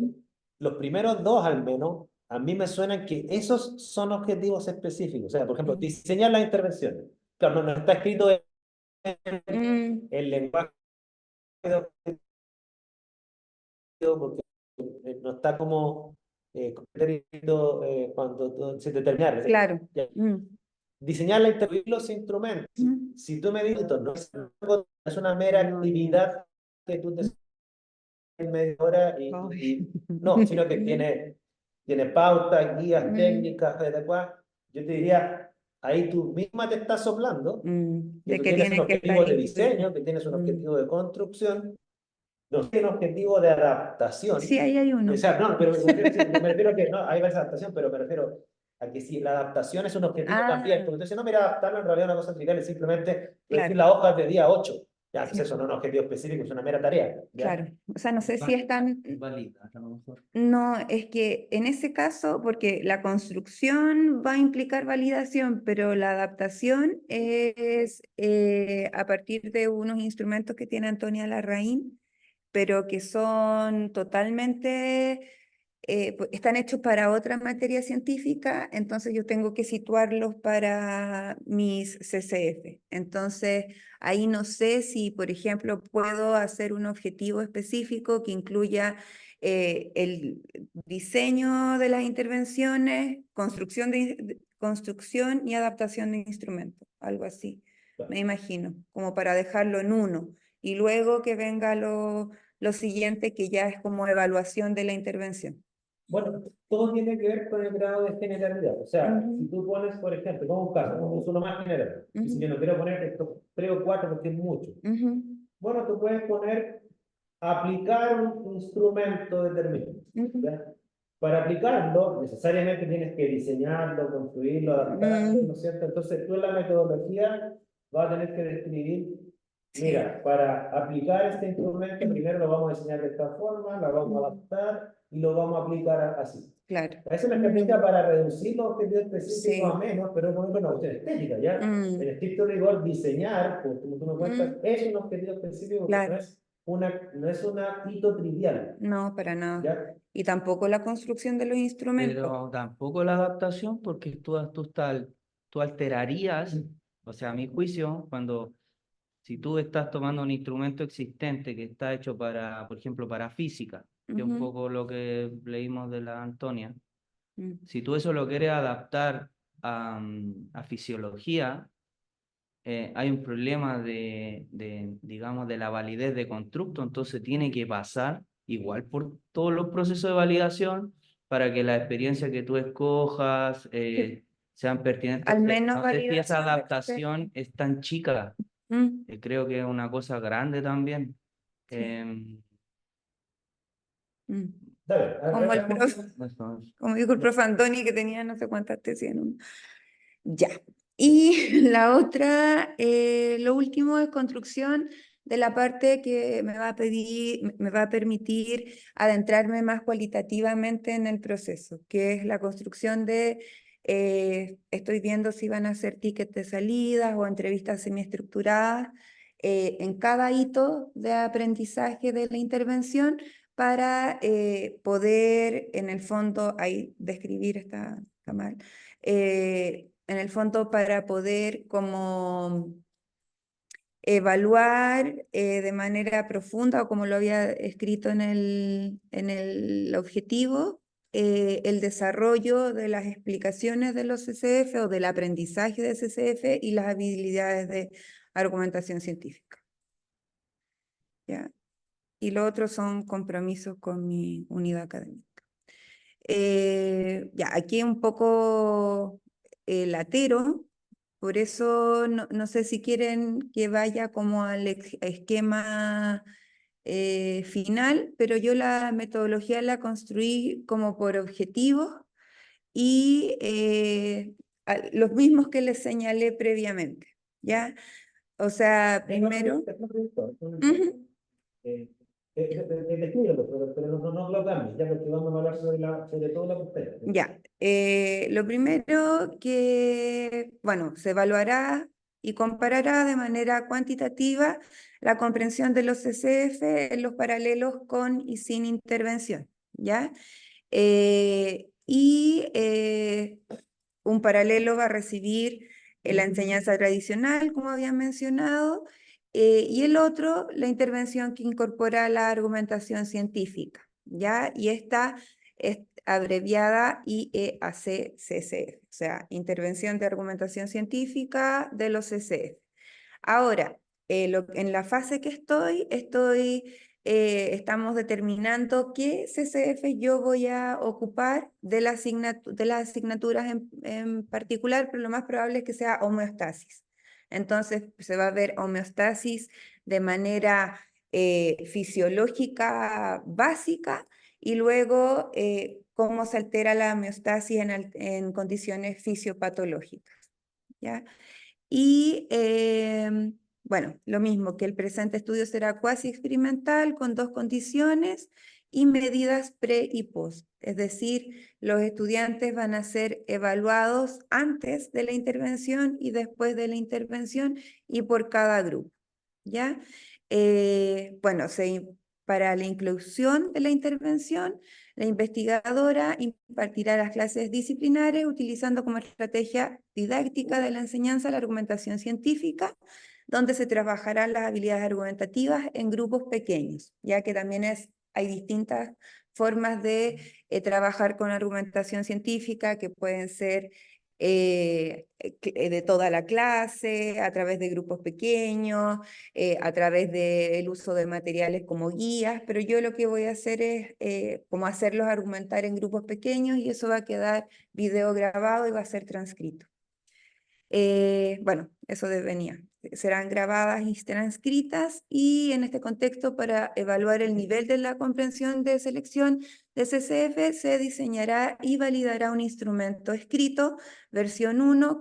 los primeros dos al menos, a mí me suenan que esos son objetivos específicos. O sea, por ejemplo, diseñar las intervenciones. Claro, no está escrito en el lenguaje de objetivo porque no está como escrito cuando se determina. Claro. Diseñar la intervención y los instrumentos. Si tú me dices, no es una mera actividad que tú te en media hora no, sino que tiene pautas, guías técnicas adecuadas. Yo te diría, ahí tú misma te estás soplando, que de tú que tienes un tiene que objetivo estar de diseño, que tienes un objetivo de construcción, no tienes un objetivo de adaptación. Sí, ahí hay uno. O sea, no, pero me refiero a que no, hay varias adaptación, pero me refiero a que si la adaptación es un objetivo también, porque tú dices, no, mira, adaptarlo en realidad es una cosa trivial, es simplemente decir las hojas de día 8. Ya, pues eso no es un objetivo específico, es una mera tarea. ¿Ya? Claro, o sea, no sé si están... Válida, a lo mejor. No, es que en ese caso, porque la construcción va a implicar validación, pero la adaptación es a partir de unos instrumentos que tiene Antonia Larraín, pero que son totalmente, están hechos para otra materia científica, entonces yo tengo que situarlos para mis CCF. Entonces, ahí no sé si, por ejemplo, puedo hacer un objetivo específico que incluya el diseño de las intervenciones, construcción y adaptación de instrumentos, algo así, me imagino, como para dejarlo en uno. Y luego que venga lo siguiente, que ya es como evaluación de la intervención. Bueno, todo tiene que ver con el grado de generalidad. O sea, Ujú. si tú pones, por ejemplo, como un caso, como uno más general, y si yo no quiero poner estos 3 o 4 porque es mucho, Ujú, bueno, tú puedes poner aplicar un instrumento determinado. ujú. ¿Ya? Para aplicarlo, necesariamente tienes que diseñarlo, construirlo, adaptarlo, ¿no es cierto? Entonces, tú en la metodología vas a tener que describir, Sí. mira, para aplicar este instrumento, primero lo vamos a diseñar de esta forma, lo vamos a adaptar y lo vamos a aplicar así. Claro. Es una estrategia para reducir los objetivos específicos Sí. a menos, pero con una cuestión estética, ¿ya? Mm, En estricto rigor, diseñar, pues, como tú me cuentas, mm, es un objetivo específico, claro. no es un hito trivial, No, para nada. ¿ya? Y tampoco la construcción de los instrumentos. Pero tampoco la adaptación, porque tú alterarías, o sea, a mi juicio, si tú estás tomando un instrumento existente que está hecho para, por ejemplo, para física, que es un Ujú, poco lo que leímos de la Antonia, mm. si tú eso lo quieres adaptar a fisiología, hay un problema digamos, de la validez de constructo, entonces tiene que pasar igual por todos los procesos de validación para que la experiencia que tú escojas sean pertinentes. Al menos No sé si esa validación de adaptación es tan chica, Mm, creo que es una cosa grande también. sí. Em, Mm. Dale, Como el veamos. profe, eso es. como dijo el profe Antoni, que tenía no sé cuántas tesis en uno. Ya. Y la otra, lo último es construcción de la parte que me va a permitir adentrarme más cualitativamente en el proceso, que es la construcción de, estoy viendo si van a ser tickets de salidas o entrevistas semiestructuradas en cada hito de aprendizaje de la intervención para poder, en el fondo, ahí describir está mal, en el fondo para poder como evaluar de manera profunda, o como lo había escrito en el objetivo, el desarrollo de las explicaciones de los CCF o del aprendizaje de CCF y las habilidades de argumentación científica. ¿Ya? Y lo otro son compromisos con mi unidad académica. Ya, aquí un poco latero, por eso no sé si quieren que vaya como al esquema final, pero yo la metodología la construí como por objetivos y los mismos que les señalé previamente, ¿ya? O sea, primero... Ujú. Descríbelo, pero no lo cambies, ya porque vamos a hablar sobre todo la pantalla. Ya, lo primero que, bueno, se evaluará y comparará de manera cuantitativa la comprensión de los CCF en los paralelos con y sin intervención, ¿ya? Un paralelo va a recibir la enseñanza tradicional, como había mencionado, y el otro, la intervención que incorpora la argumentación científica, ¿ya? Y esta es abreviada IEAC-CCF, o sea, intervención de argumentación científica de los CCF. Ahora, en la fase que estamos determinando qué CCF yo voy a ocupar de las asignaturas en particular, pero lo más probable es que sea homeostasis. Entonces, se va a ver homeostasis de manera fisiológica básica y luego cómo se altera la homeostasis en condiciones fisiopatológicas, ¿ya? Y bueno, lo mismo, que el presente estudio será cuasi experimental con dos condiciones y medidas pre y post. Es decir, los estudiantes van a ser evaluados antes de la intervención y después de la intervención y por cada grupo, ¿ya? Bueno, para la inclusión de la intervención, la investigadora impartirá las clases disciplinares utilizando como estrategia didáctica de la enseñanza la argumentación científica, donde se trabajarán las habilidades argumentativas en grupos pequeños, ya que también hay distintas formas de trabajar con argumentación científica que pueden ser de toda la clase, a través de grupos pequeños, a través del uso de materiales como guías, pero yo lo que voy a hacer es como hacerlos argumentar en grupos pequeños y eso va a quedar video grabado y va a ser transcrito. Bueno, eso venía. Serán grabadas y transcritas y en este contexto para evaluar el nivel de la comprensión de selección de CCF se diseñará y validará un instrumento escrito, versión 1,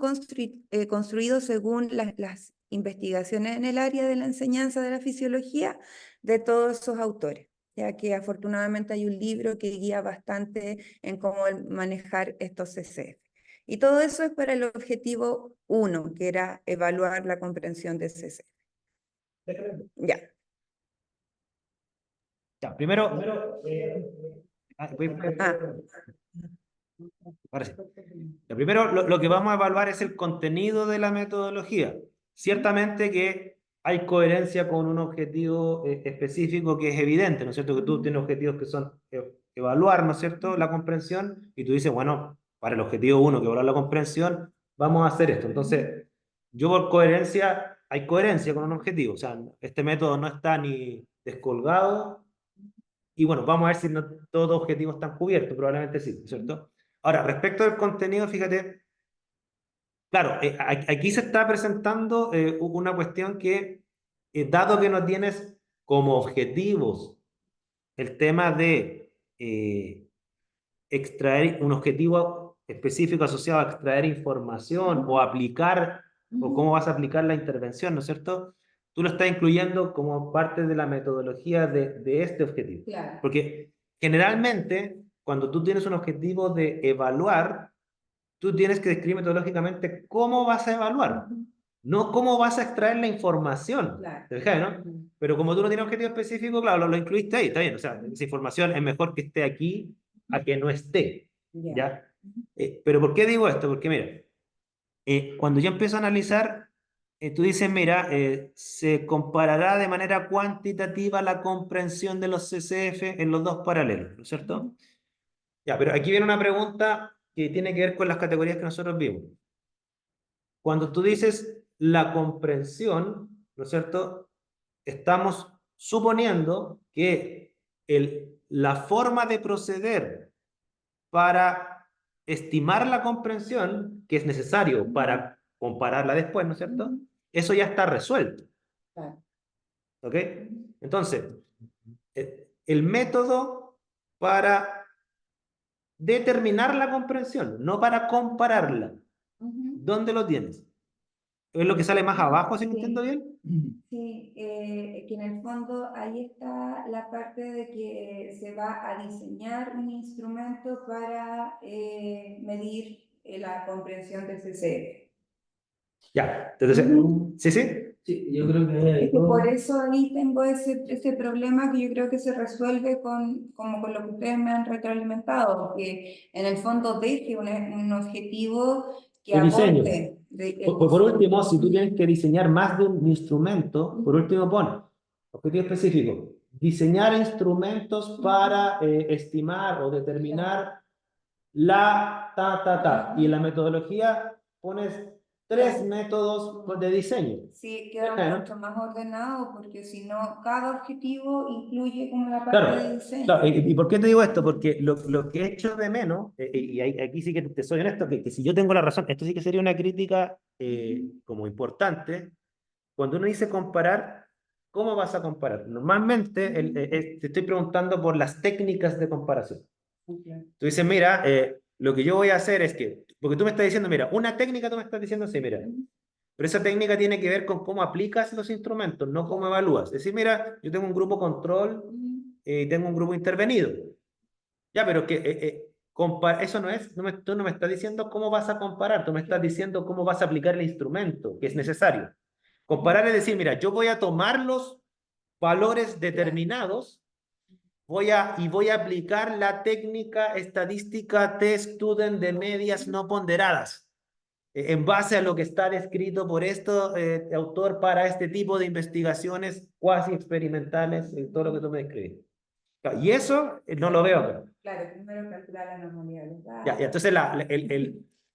construido según las investigaciones en el área de la enseñanza de la fisiología de todos esos autores, ya que afortunadamente hay un libro que guía bastante en cómo manejar estos CCF. Y todo eso es para el objetivo 1, que era evaluar la comprensión de CC. Ya. Ya, primero, ahora sí. Ya, primero lo que vamos a evaluar es el contenido de la metodología. Ciertamente que hay coherencia con un objetivo específico que es evidente, ¿no es cierto? Que tú tienes objetivos que son evaluar, ¿no es cierto?, la comprensión, y tú dices, bueno, para el objetivo 1, que evaluar la comprensión, vamos a hacer esto. Entonces, yo por coherencia, hay coherencia con un objetivo, o sea, este método no está ni descolgado, y bueno, vamos a ver si no todos los objetivos están cubiertos, probablemente sí, ¿no es cierto? Ahora, respecto del contenido, fíjate, claro, aquí se está presentando una cuestión que, dado que no tienes como objetivos el tema de extraer un objetivo específico asociado a extraer información o aplicar, o cómo vas a aplicar la intervención, ¿no es cierto? Tú lo estás incluyendo como parte de la metodología de este objetivo. Claro. Porque generalmente, cuando tú tienes un objetivo de evaluar, tú tienes que describir metodológicamente cómo vas a evaluar, no cómo vas a extraer la información. Claro. ¿Te fijas, no? Pero como tú no tienes objetivo específico, claro, lo incluiste ahí, está bien. O sea, esa información es mejor que esté aquí a que no esté. ¿Ya? Pero ¿por qué digo esto? Porque mira, cuando yo empiezo a analizar, tú dices, mira, se comparará de manera cuantitativa la comprensión de los CCF en los dos paralelos, ¿no es cierto? Ya, pero aquí viene una pregunta que tiene que ver con las categorías que nosotros vimos. Cuando tú dices la comprensión, ¿no es cierto?, estamos suponiendo que la forma de proceder para estimar la comprensión, que es necesario para compararla después, ¿no es cierto?, eso ya está resuelto. ¿Ok? Entonces, el método para determinar la comprensión, no para compararla. ¿Dónde lo tienes? ¿Es lo que sale más abajo, si me entiendo bien? Sí, que en el fondo ahí está la parte de que se va a diseñar un instrumento para medir la comprensión del CCF. Ya, entonces, ¿sí, sí? Sí, yo creo que Es que por eso ahí tengo ese problema que yo creo que se resuelve como con lo que ustedes me han retroalimentado, que en el fondo deje un objetivo que El diseño. aporte. Por último, si tú tienes que diseñar más de un instrumento, por último pon, objetivo específico, diseñar instrumentos para estimar o determinar y en la metodología pones 3 métodos de diseño. Sí, queda Claro. mucho más ordenado porque si no, cada objetivo incluye como la parte Claro, de diseño. claro. ¿Y por qué te digo esto? Porque lo que he hecho de menos, y aquí sí que te soy honesto, que si yo tengo la razón, esto sí que sería una crítica como importante. Cuando uno dice comparar, ¿cómo vas a comparar? Normalmente te estoy preguntando por las técnicas de comparación. Tú dices, mira, lo que yo voy a hacer es que, porque tú me estás diciendo, mira, una técnica tú me estás diciendo así, mira, Pero esa técnica tiene que ver con cómo aplicas los instrumentos, no cómo evalúas. Es decir, mira, yo tengo un grupo control y tengo un grupo intervenido. Ya, pero eso no es, tú no me estás diciendo cómo vas a comparar, tú me estás diciendo cómo vas a aplicar el instrumento que es necesario. Comparar es decir, mira, yo voy a tomar los valores determinados voy a aplicar la técnica estadística T-Student de medias no ponderadas, en base a lo que está descrito por este autor para este tipo de investigaciones cuasi experimentales, en todo lo que tú me describes. Y eso no lo veo acá. Claro, primero calcular la normalidad de los datos. Ya, entonces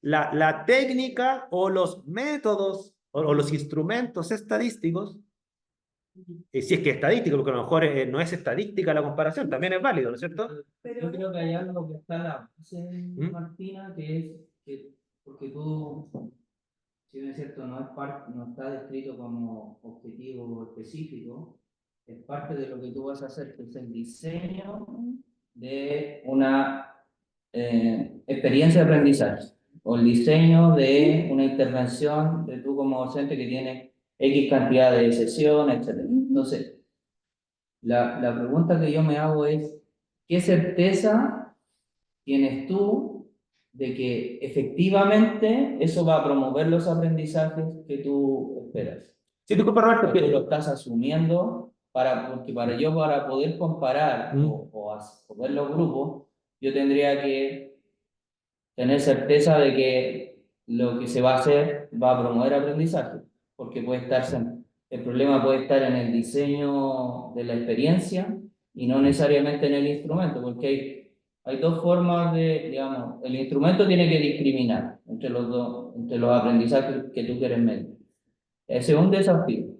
la técnica o los métodos o los instrumentos estadísticos, si es que es estadístico, porque a lo mejor no es estadística la comparación, también es válido, ¿no es cierto? Yo creo que hay algo que está en la base, ¿Mm? Martina, que es que, porque tú, si bien es cierto, no está descrito como objetivo específico, es parte de lo que tú vas a hacer, que es el diseño de una experiencia de aprendizaje, o el diseño de una intervención de tú como docente que tiene X cantidad de sesiones, etc. Entonces, la pregunta que yo me hago es, ¿qué certeza tienes tú de que efectivamente eso va a promover los aprendizajes que tú esperas? Sí, disculpa, Roberto, Porque tú lo estás asumiendo porque para poder comparar o ver los grupos, yo tendría que tener certeza de que lo que se va a hacer va a promover aprendizaje, porque el problema puede estar en el diseño de la experiencia y no necesariamente en el instrumento, porque hay dos formas digamos, el instrumento tiene que discriminar entre los aprendizajes que tú quieres medir. Ese es un desafío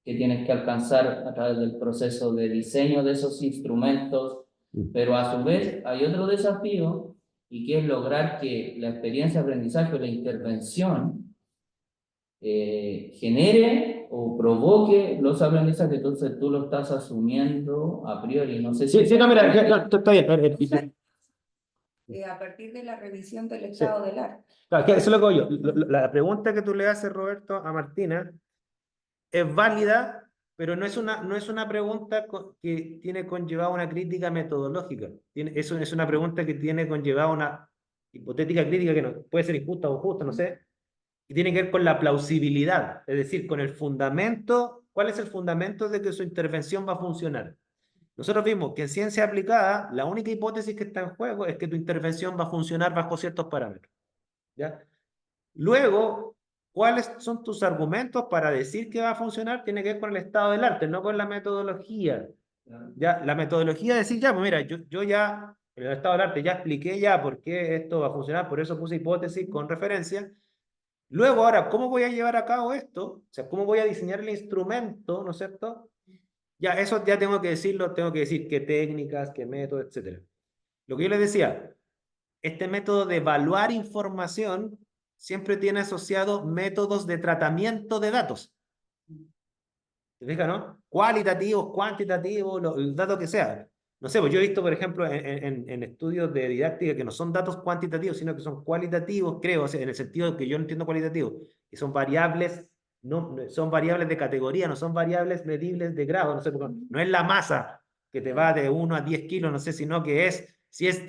que tienes que alcanzar a través del proceso de diseño de esos instrumentos, pero a su vez hay otro desafío y que es lograr que la experiencia de aprendizaje o la intervención genere o provoque los aprendizajes, entonces tú lo estás asumiendo a priori, no sé si... Sí, no, mira, está bien. A partir de la revisión del estado del arte. Claro, que eso es lo que voy yo. La pregunta que tú le haces, Roberto, a Martina, es válida, pero no es una pregunta que tiene conllevada una crítica metodológica. Eso es una pregunta que tiene conllevada una hipotética crítica que no, puede ser injusta o justa, no sé, y tiene que ver con la plausibilidad, es decir, con el fundamento, ¿cuál es el fundamento de que su intervención va a funcionar? Nosotros vimos que en ciencia aplicada, la única hipótesis que está en juego es que tu intervención va a funcionar bajo ciertos parámetros, ¿ya? Luego, ¿cuáles son tus argumentos para decir que va a funcionar? Tiene que ver con el estado del arte, no con la metodología. Ya, la metodología es decir, ya, pues mira, yo ya, en el estado del arte, ya expliqué ya por qué esto va a funcionar, por eso puse hipótesis con referencia. Luego, ahora, ¿cómo voy a llevar a cabo esto? O sea, ¿cómo voy a diseñar el instrumento, ¿no es cierto? Ya, eso ya tengo que decirlo, tengo que decir qué técnicas, qué métodos, etcétera. Lo que yo les decía, este método de evaluar información siempre tiene asociado métodos de tratamiento de datos. ¿Te fijas, no? Cualitativos, cuantitativos, el dato que sea. No sé, pues yo he visto, por ejemplo, en estudios de didáctica que no son datos cuantitativos, sino que son cualitativos, creo, o sea, en el sentido que yo no entiendo cualitativo, que son variables, no, son variables de categoría, no son variables medibles de grado, no sé, no es la masa que te va de 1 a 10 kilos, no sé, sino que si es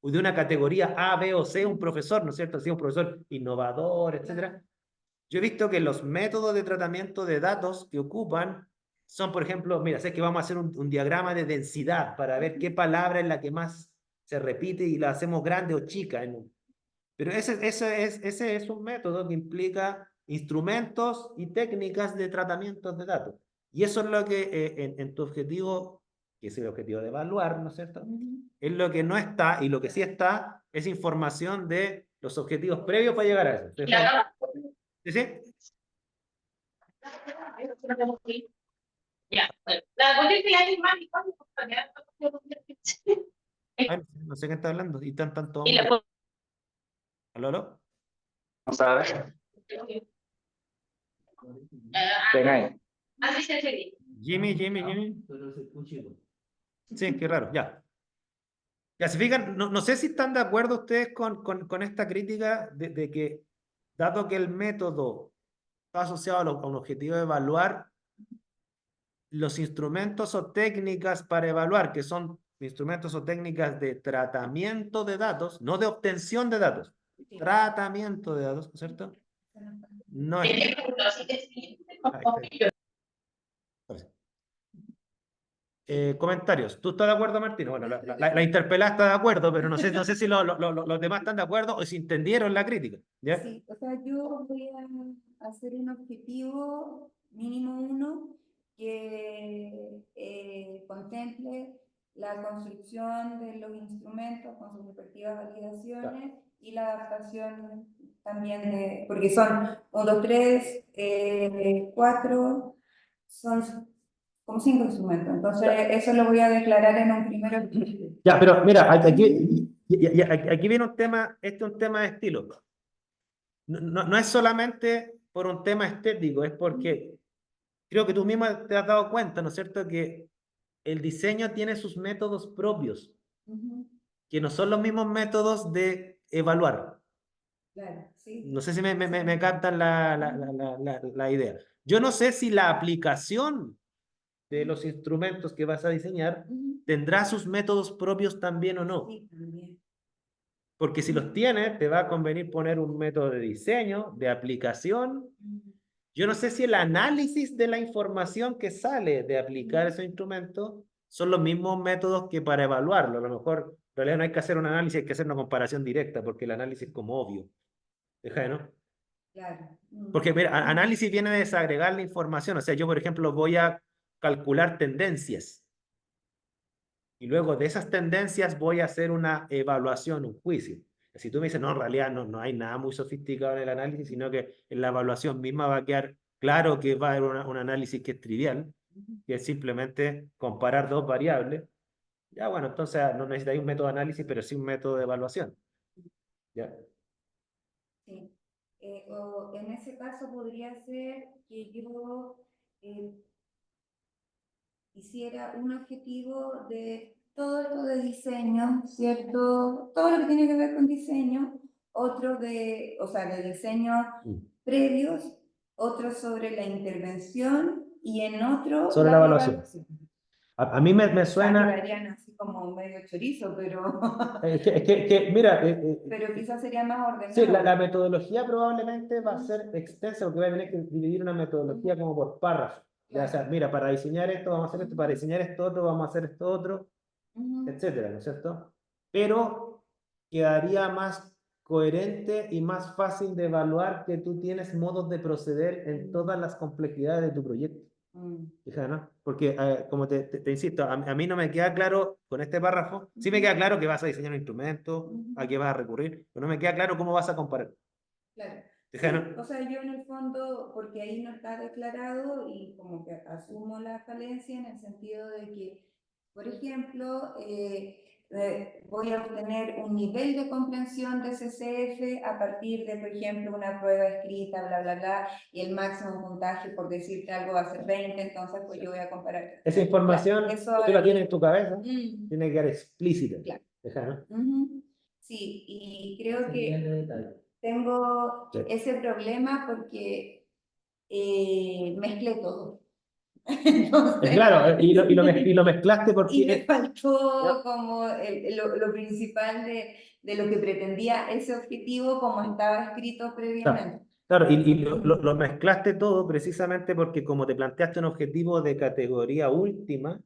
de una categoría A, B o C, un profesor, ¿no es cierto? Si es un profesor innovador, etcétera. Yo he visto que los métodos de tratamiento de datos que ocupan son, por ejemplo, mira, sé que vamos a hacer un diagrama de densidad para ver qué palabra es la que más se repite y la hacemos grande o chica. Pero ese es un método que implica instrumentos y técnicas de tratamiento de datos. Y eso es lo que en tu objetivo, que es el objetivo de evaluar, ¿no es cierto? Es lo que no está, y lo que sí está es información de los objetivos previos para llegar a eso. Claro. ¿Sí? ¿Sí? Ya, bueno. La cuestión es que hay más y más. Ay, no sé qué está hablando. Y tan todos. Y la ¿Aló, aló? Vamos a ver. Ven ahí. así se dice. Jimmy. Pero se escucha igual. Sí, qué raro. Ya. Ya, se fijan, no sé si están de acuerdo ustedes con esta crítica de que, dado que el método está asociado a un objetivo de evaluar los instrumentos o técnicas para evaluar, que son instrumentos o técnicas de tratamiento de datos, no de obtención de datos, tratamiento de datos, ¿cierto? No es... Ahí está. Comentarios. ¿Tú estás de acuerdo, Martín? Bueno, la interpelada está de acuerdo, pero no sé si los demás están de acuerdo o si entendieron la crítica. ¿Ya? Sí, o sea, yo voy a hacer un objetivo mínimo 1 que contemple la construcción de los instrumentos con sus respectivas validaciones y la adaptación también de, porque son 1, 2, 3, 4, son como 5 instrumentos. Entonces, eso lo voy a declarar en un primer objetivo. Ya, pero mira, aquí viene un tema, este es un tema de estilo. No es solamente por un tema estético, es porque creo que tú misma te has dado cuenta, ¿no es cierto?, que el diseño tiene sus métodos propios, que no son los mismos métodos de evaluar. Claro, sí. No sé si me captan la idea. Yo no sé si la aplicación de los instrumentos que vas a diseñar tendrá sus métodos propios también o no. Sí, también. Porque si los tiene, te va a convenir poner un método de diseño, de aplicación. Yo no sé si el análisis de la información que sale de aplicar esos instrumentos son los mismos métodos que para evaluarlo. A lo mejor, en realidad no hay que hacer un análisis, hay que hacer una comparación directa, porque el análisis es como obvio. Deja, ¿no? Claro. Porque, mira, análisis viene de desagregar la información. O sea, yo, por ejemplo, voy a calcular tendencias. Y luego de esas tendencias voy a hacer una evaluación, un juicio. Si tú me dices, no, en realidad no hay nada muy sofisticado en el análisis, sino que en la evaluación misma va a quedar claro que va a haber un análisis que es trivial, que es simplemente comparar dos variables. Ya, bueno, entonces no necesitáis un método de análisis, pero sí un método de evaluación. ¿Ya? Sí. O en ese caso podría ser que yo hiciera un objetivo de todo esto de diseño, ¿cierto? Todo lo que tiene que ver con diseño, otro de, o sea, de diseño previos, otro sobre la intervención y en otro Sobre la evaluación. A mí me suena... Quedarían así como medio chorizo, pero... mira... pero quizás sería más ordenado. Sí, la metodología probablemente va a ser extensa porque va a tener que dividir una metodología como por párrafos. Ya, o sea, mira, para diseñar esto vamos a hacer esto, para diseñar esto otro vamos a hacer esto otro, etcétera, ¿no es cierto? Pero quedaría más coherente y más fácil de evaluar que tú tienes modos de proceder en todas las complejidades de tu proyecto. Fija, ¿no? Porque, como te insisto, a mí no me queda claro con este párrafo, sí me queda claro que vas a diseñar un instrumento, a qué vas a recurrir, pero no me queda claro cómo vas a comparar. Claro. Fija, Sí, ¿no? o sea, yo en el fondo, porque ahí no está declarado y como que asumo la falencia en el sentido de que, por ejemplo, voy a obtener un nivel de comprensión de CCF a partir de, por ejemplo, una prueba escrita, bla, bla, bla, y el máximo puntaje, por decirte algo, va a ser 20, entonces pues yo voy a comparar. Esa información, eso tú la tienes en tu cabeza, tiene que quedar explícita. Claro. Fija, ¿no? Sí, y creo que tengo ese problema porque mezclé todo. Entonces, Claro, y lo mezclaste porque... y me faltó como lo principal de lo que pretendía ese objetivo como estaba escrito previamente. Claro, y lo mezclaste todo precisamente porque como te planteaste un objetivo de categoría última,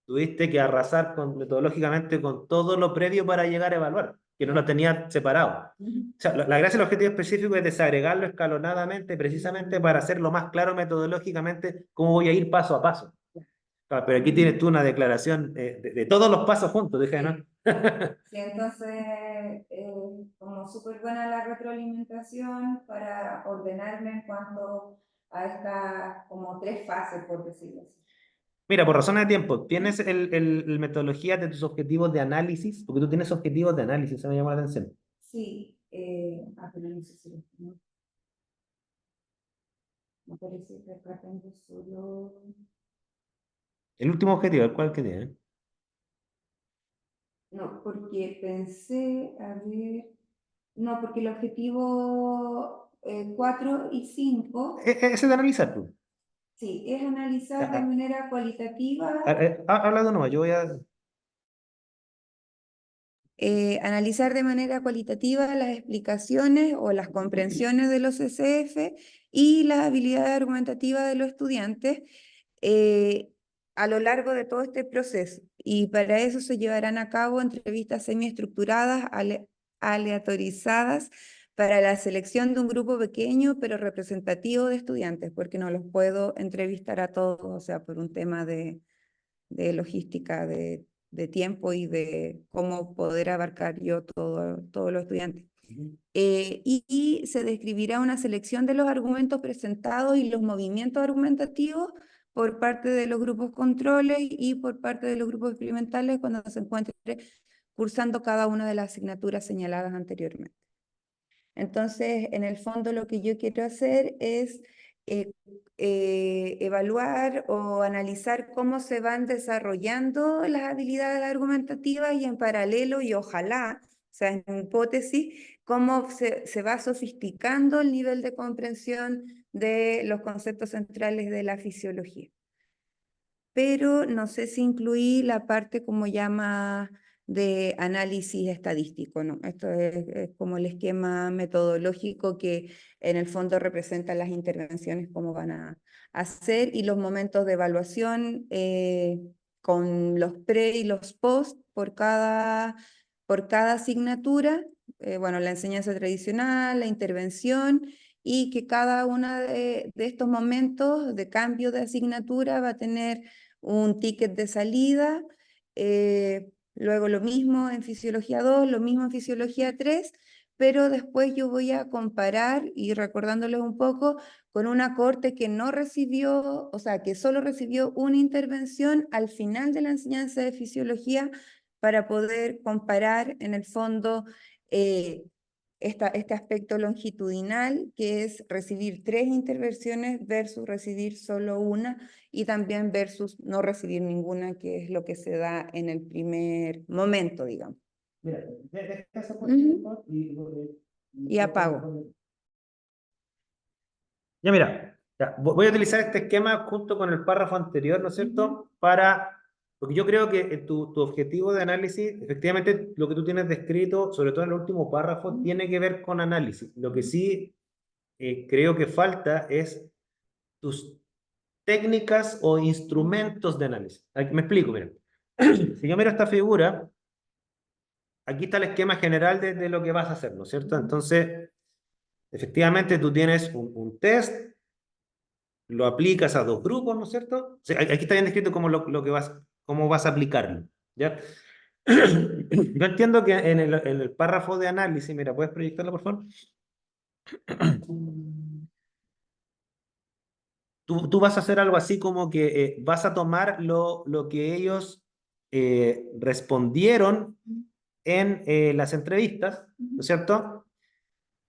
tuviste que arrasar metodológicamente con todo lo previo para llegar a evaluar, que no lo tenías separado. O sea, la gracia del objetivo específico es desagregarlo escalonadamente, precisamente para hacerlo más claro metodológicamente cómo voy a ir paso a paso. Claro, pero aquí tienes tú una declaración de todos los pasos juntos, dije, ¿no? Sí, entonces, como súper buena la retroalimentación para ordenarme en cuanto a estas como 3 fases, por decirlo así. Mira, por razones de tiempo, ¿tienes el metodología de tus objetivos de análisis? Porque tú tienes objetivos de análisis, eso me llama la atención. Sí, pero no sé si me parece que acá tengo solo... El último objetivo, ¿el cual que tiene? No, porque pensé, a ver... No, porque el objetivo 4 y 5, Ese de analizar tú. sí, es analizar de Ah, manera cualitativa. Habla de nuevo, yo voy a... Analizar de manera cualitativa las explicaciones o las comprensiones de los CCF y las habilidades argumentativas de los estudiantes a lo largo de todo este proceso. Y para eso se llevarán a cabo entrevistas semiestructuradas, aleatorizadas, para la selección de un grupo pequeño pero representativo de estudiantes, porque no los puedo entrevistar a todos, o sea, por un tema de logística, de tiempo y de cómo poder abarcar yo todos los estudiantes. Y se describirá una selección de los argumentos presentados y los movimientos argumentativos por parte de los grupos controles y por parte de los grupos experimentales cuando se encuentre cursando cada una de las asignaturas señaladas anteriormente. Entonces, en el fondo lo que yo quiero hacer es evaluar o analizar cómo se van desarrollando las habilidades argumentativas y en paralelo, y ojalá, o sea, en hipótesis, cómo se va sofisticando el nivel de comprensión de los conceptos centrales de la fisiología. Pero no sé si incluí la parte como llama de análisis estadístico, ¿no? Esto es como el esquema metodológico que en el fondo representa las intervenciones, cómo van a hacer, y los momentos de evaluación con los pre y los post por cada asignatura, bueno, la enseñanza tradicional, la intervención, y que cada uno de estos momentos de cambio de asignatura va a tener un ticket de salida, luego lo mismo en Fisiología 2, lo mismo en Fisiología 3, pero después yo voy a comparar, y recordándoles un poco, con una corte que no recibió, o sea, que solo recibió una intervención al final de la enseñanza de Fisiología para poder comparar en el fondo este aspecto longitudinal, que es recibir 3 intervenciones versus recibir solo una, y también versus no recibir ninguna, que es lo que se da en el primer momento, digamos. Mira, Ujú. Y apago. Ya mira, ya, voy a utilizar este esquema junto con el párrafo anterior, ¿no es cierto? Para, porque yo creo que tu objetivo de análisis, efectivamente, lo que tú tienes descrito, sobre todo en el último párrafo, tiene que ver con análisis. Lo que sí creo que falta es tus técnicas o instrumentos de análisis. Me explico, mira. Si yo miro esta figura, aquí está el esquema general de lo que vas a hacer, ¿no es cierto? Entonces, efectivamente, tú tienes un test, lo aplicas a dos grupos, ¿no es cierto? O sea, aquí está bien descrito cómo vas a aplicarlo, ¿ya? Yo entiendo que en el párrafo de análisis, mira, ¿puedes proyectarlo, por favor? Tú vas a hacer algo así como que vas a tomar lo que ellos respondieron en las entrevistas, ¿no es cierto?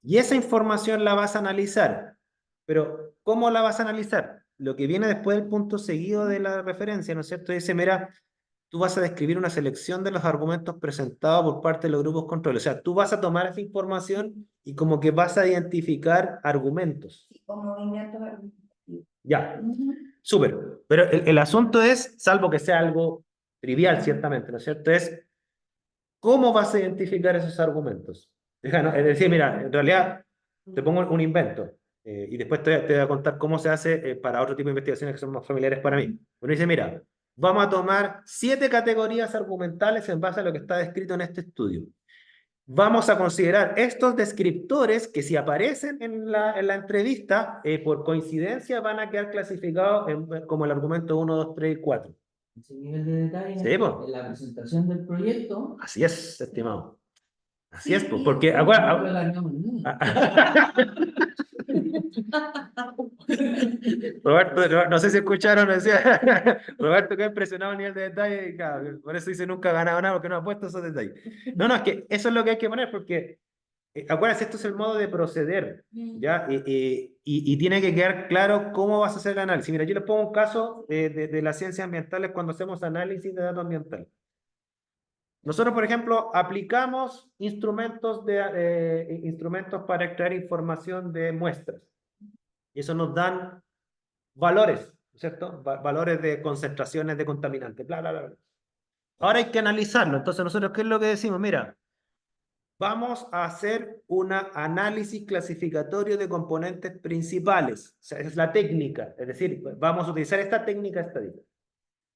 Y esa información la vas a analizar. Pero, ¿cómo la vas a analizar? Lo que viene después del punto seguido de la referencia, ¿no es cierto? Dice, mira, tú vas a describir una selección de los argumentos presentados por parte de los grupos control. O sea, tú vas a tomar esa información y como que vas a identificar argumentos. Con movimientos argumentativos. Ya, súper. Pero el asunto es, salvo que sea algo trivial, ciertamente, ¿no es cierto? Es, ¿cómo vas a identificar esos argumentos? ¿No? Es decir, mira, en realidad te pongo un invento y después te voy a contar cómo se hace para otro tipo de investigaciones que son más familiares para mí. Uno dice, mira, vamos a tomar 7 categorías argumentales en base a lo que está descrito en este estudio. Vamos a considerar estos descriptores que si aparecen en la entrevista, por coincidencia van a quedar clasificados como el argumento 1, 2, 3 y 4. Ese nivel de detalle Sí, po. en la presentación del proyecto. Así es, estimado. Así Sí, es, pues, y porque... No la hagamos nada. Roberto, no sé si escucharon, decía Roberto que ha impresionado el nivel de detalle y claro, por eso dice nunca ha ganado nada porque no ha puesto esos detalles. No, es que eso es lo que hay que poner porque, acuérdense, esto es el modo de proceder, ¿ya? Y tiene que quedar claro cómo vas a hacer el análisis. Mira, yo les pongo un caso de las ciencias ambientales cuando hacemos análisis de datos ambientales. Nosotros, por ejemplo, aplicamos instrumentos para extraer información de muestras. Y eso nos dan valores, ¿cierto? Valores de concentraciones de contaminantes, bla, bla, bla, bla. Ahora hay que analizarlo. Entonces, nosotros, ¿qué es lo que decimos? Mira, vamos a hacer un análisis clasificatorio de componentes principales. O sea, esa es la técnica. Es decir, vamos a utilizar esta técnica estadística.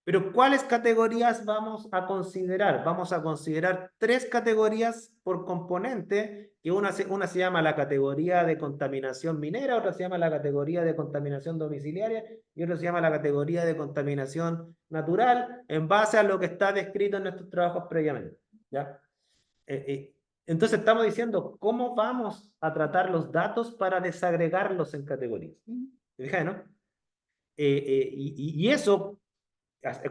Pero ¿cuáles categorías vamos a considerar? Vamos a considerar 3 categorías por componente, que una se llama la categoría de contaminación minera, otra se llama la categoría de contaminación domiciliaria y otra se llama la categoría de contaminación natural, en base a lo que está descrito en nuestros trabajos previamente. ¿Ya? Entonces estamos diciendo cómo vamos a tratar los datos para desagregarlos en categorías. ¿Te fijas, no? Y eso,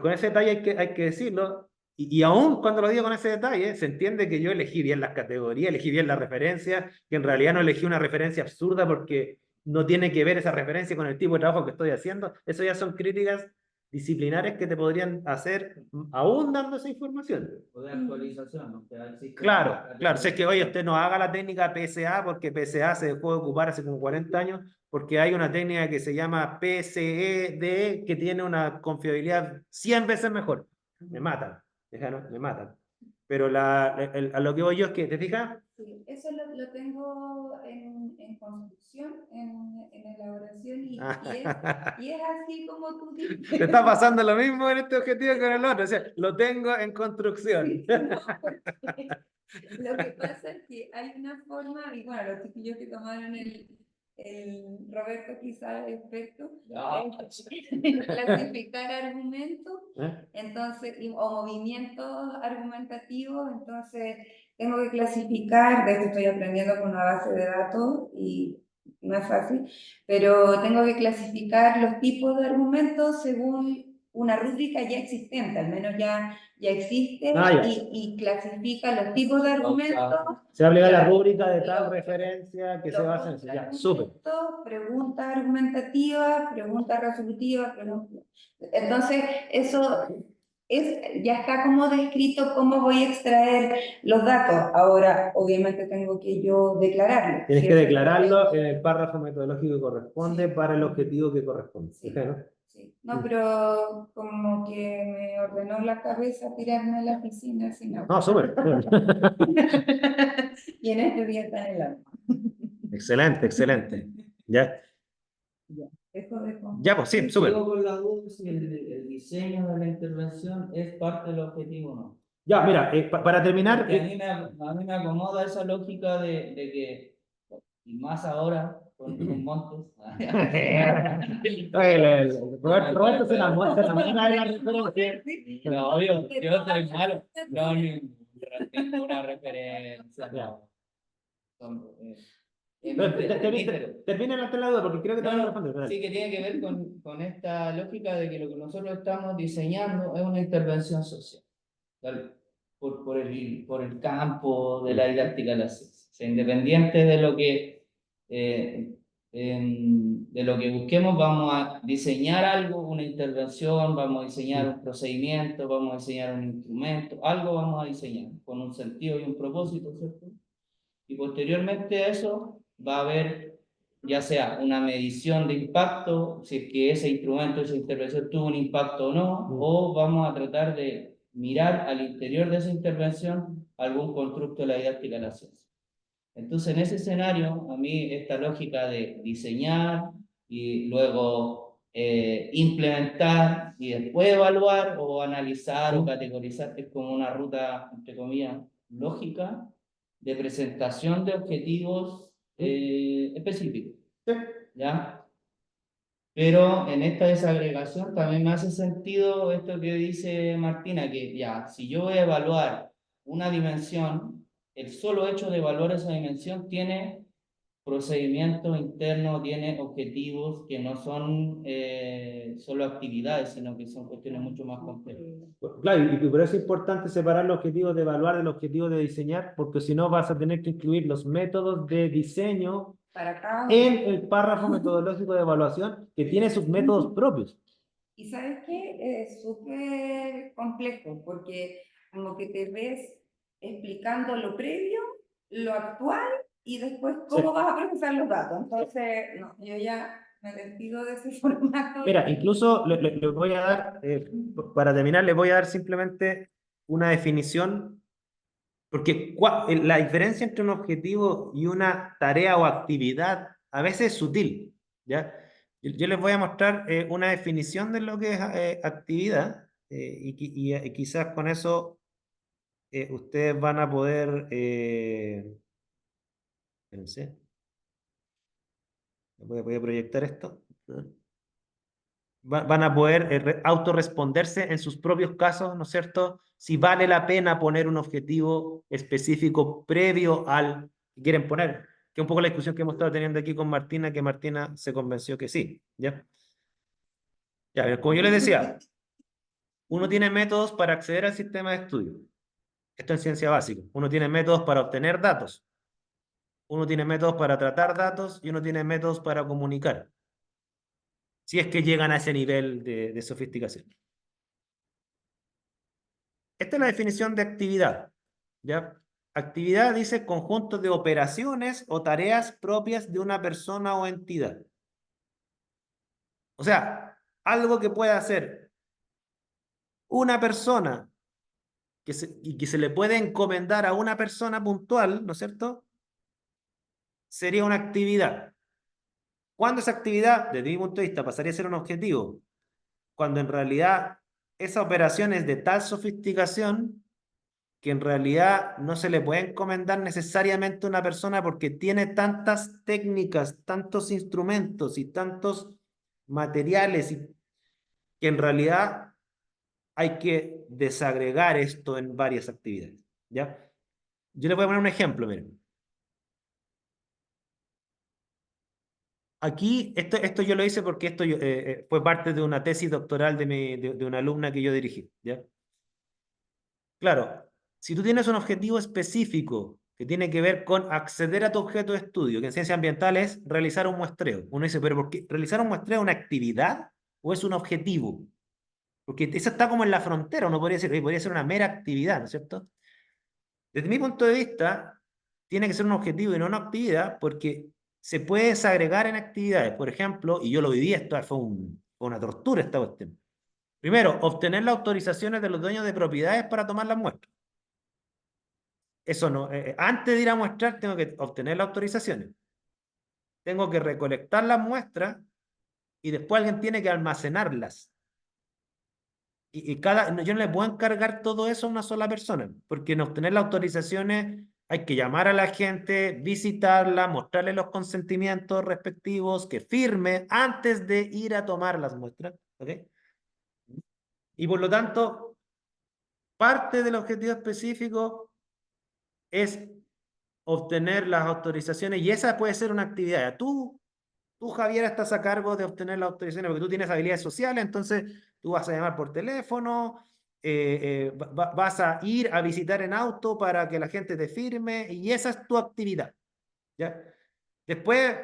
con ese detalle hay que decirlo, y aún cuando lo digo con ese detalle, se entiende que yo elegí bien las categorías, elegí bien la referencia, que en realidad no elegí una referencia absurda porque no tiene que ver esa referencia con el tipo de trabajo que estoy haciendo. Eso ya son críticas disciplinares que te podrían hacer aún dando esa información. O de actualización, ¿no? Claro, claro. Si es que, oye, usted no haga la técnica PSA porque PSA se dejó de ocupar hace como 40 años, porque hay una técnica que se llama PCED que tiene una confiabilidad 100 veces mejor. Me matan, ¿no? Me matan. Pero a lo que voy yo es que, ¿te fijas? Sí, eso lo tengo en construcción, en elaboración, y es así como tú dices. Te está pasando lo mismo en este objetivo que en el otro. O sea, lo tengo en construcción. No, porque lo que pasa es que hay una forma, y bueno, los chiquillos que tomaron el Roberto quizás es experto, en clasificar argumentos, entonces, o movimientos argumentativos, entonces tengo que clasificar, de hecho estoy aprendiendo con una base de datos y no es fácil, pero tengo que clasificar los tipos de argumentos según una rúbrica ya existente, al menos ya existe, y clasifica los tipos de argumentos. Se aplica la rúbrica de tal referencia que se basa en eso. Ya, súper. Preguntas argumentativas, preguntas resolutivas, entonces eso ya está como descrito cómo voy a extraer los datos. Ahora, obviamente tengo que yo declararlo. Tienes que declararlo en el párrafo metodológico que corresponde para el objetivo que corresponde. Sí. ¿No? Sí. No, pero como que me ordenó la cabeza tirarme a la piscina sin agua. No, súper. Y en este día está en el agua. Excelente, excelente. Ya. Ya, pues sí, súper. Sigo con la duda si el diseño de la intervención es parte del objetivo o no. Ya, mira, para terminar. A mí me acomoda esa lógica de que, y más ahora con Montes. Roberto se enamora de la referencia. No, yo soy malo. No, ninguna referencia. No. Termina la duda porque creo que te van a responder. Sí, que tiene que ver con esta lógica de que lo que nosotros estamos diseñando es una intervención social, ¿vale? por el campo de la didáctica de la ciencia. O sea, independiente de lo que busquemos, vamos a diseñar algo, una intervención, vamos a diseñar un procedimiento, vamos a diseñar un instrumento, algo vamos a diseñar con un sentido y un propósito, ¿cierto? Y posteriormente a eso va a haber ya sea una medición de impacto, si es que ese instrumento, esa intervención tuvo un impacto o no, o vamos a tratar de mirar al interior de esa intervención algún constructo de la didáctica de la ciencia. Entonces, en ese escenario, a mí esta lógica de diseñar y luego implementar y después evaluar o analizar o categorizar es como una ruta, entre comillas, lógica de presentación de objetivos específicos, ¿ya? Pero en esta desagregación también me hace sentido esto que dice Martina, que ya, si yo voy a evaluar una dimensión, el solo hecho de evaluar esa dimensión tiene procedimientos internos, tiene objetivos que no son solo actividades, sino que son cuestiones mucho más complejas. Claro, y por eso es importante separar los objetivos de evaluar del objetivo de diseñar, porque si no vas a tener que incluir los métodos de diseño en el párrafo metodológico de evaluación, que tiene sus métodos propios. Y ¿sabes qué? Es súper complejo, porque como que te ves explicando lo previo, lo actual y después Sí. cómo vas a procesar los datos. Entonces, no, yo ya me despido de ese formato. Mira, incluso le voy a dar, para terminar, les voy a dar simplemente una definición, porque la diferencia entre un objetivo y una tarea o actividad a veces es sutil, ¿ya? Yo les voy a mostrar una definición de lo que es actividad, y quizás con eso ustedes van a poder, espérense, voy a proyectar esto. Van a poder autorresponderse en sus propios casos, ¿no es cierto? Si vale la pena poner un objetivo específico previo al que quieren poner, que es un poco la discusión que hemos estado teniendo aquí con Martina, que Martina se convenció que sí, ¿ya? Ya, como yo les decía, uno tiene métodos para acceder al sistema de estudio. Esto en ciencia básica. Uno tiene métodos para obtener datos. Uno tiene métodos para tratar datos y uno tiene métodos para comunicar. Si es que llegan a ese nivel de sofisticación. Esta es la definición de actividad, ¿ya? Actividad dice conjunto de operaciones o tareas propias de una persona o entidad. O sea, algo que pueda hacer una persona y que se le puede encomendar a una persona puntual, ¿no es cierto? Sería una actividad. ¿Cuándo esa actividad, desde mi punto de vista, pasaría a ser un objetivo? Cuando en realidad esa operación es de tal sofisticación que en realidad no se le puede encomendar necesariamente a una persona porque tiene tantas técnicas, tantos instrumentos y tantos materiales que en realidad hay que desagregar esto en varias actividades, ¿ya? Yo les voy a poner un ejemplo, miren. Aquí, esto yo lo hice porque esto fue parte de una tesis doctoral de una alumna que yo dirigí, ¿ya? Claro, si tú tienes un objetivo específico que tiene que ver con acceder a tu objeto de estudio, que en ciencia ambiental es realizar un muestreo. Uno dice, pero ¿por qué realizar un muestreo es una actividad o es un objetivo? Porque eso está como en la frontera, uno podría decir, oye, podría ser una mera actividad, ¿no es cierto? Desde mi punto de vista, tiene que ser un objetivo y no una actividad porque se puede desagregar en actividades. Por ejemplo, y yo lo viví, esto fue una tortura esta cuestión. Primero, obtener las autorizaciones de los dueños de propiedades para tomar las muestras. Eso no, antes de ir a muestrar tengo que obtener las autorizaciones. Tengo que recolectar las muestras y después alguien tiene que almacenarlas. Yo no le puedo encargar todo eso a una sola persona, porque en obtener las autorizaciones hay que llamar a la gente, visitarla, mostrarle los consentimientos respectivos, que firme antes de ir a tomar las muestras. ¿Ok? Y por lo tanto, parte del objetivo específico es obtener las autorizaciones y esa puede ser una actividad. Tú, Javier, estás a cargo de obtener las autorizaciones porque tú tienes habilidades sociales, entonces tú vas a llamar por teléfono, vas a ir a visitar en auto para que la gente te firme y esa es tu actividad, ¿ya? Después,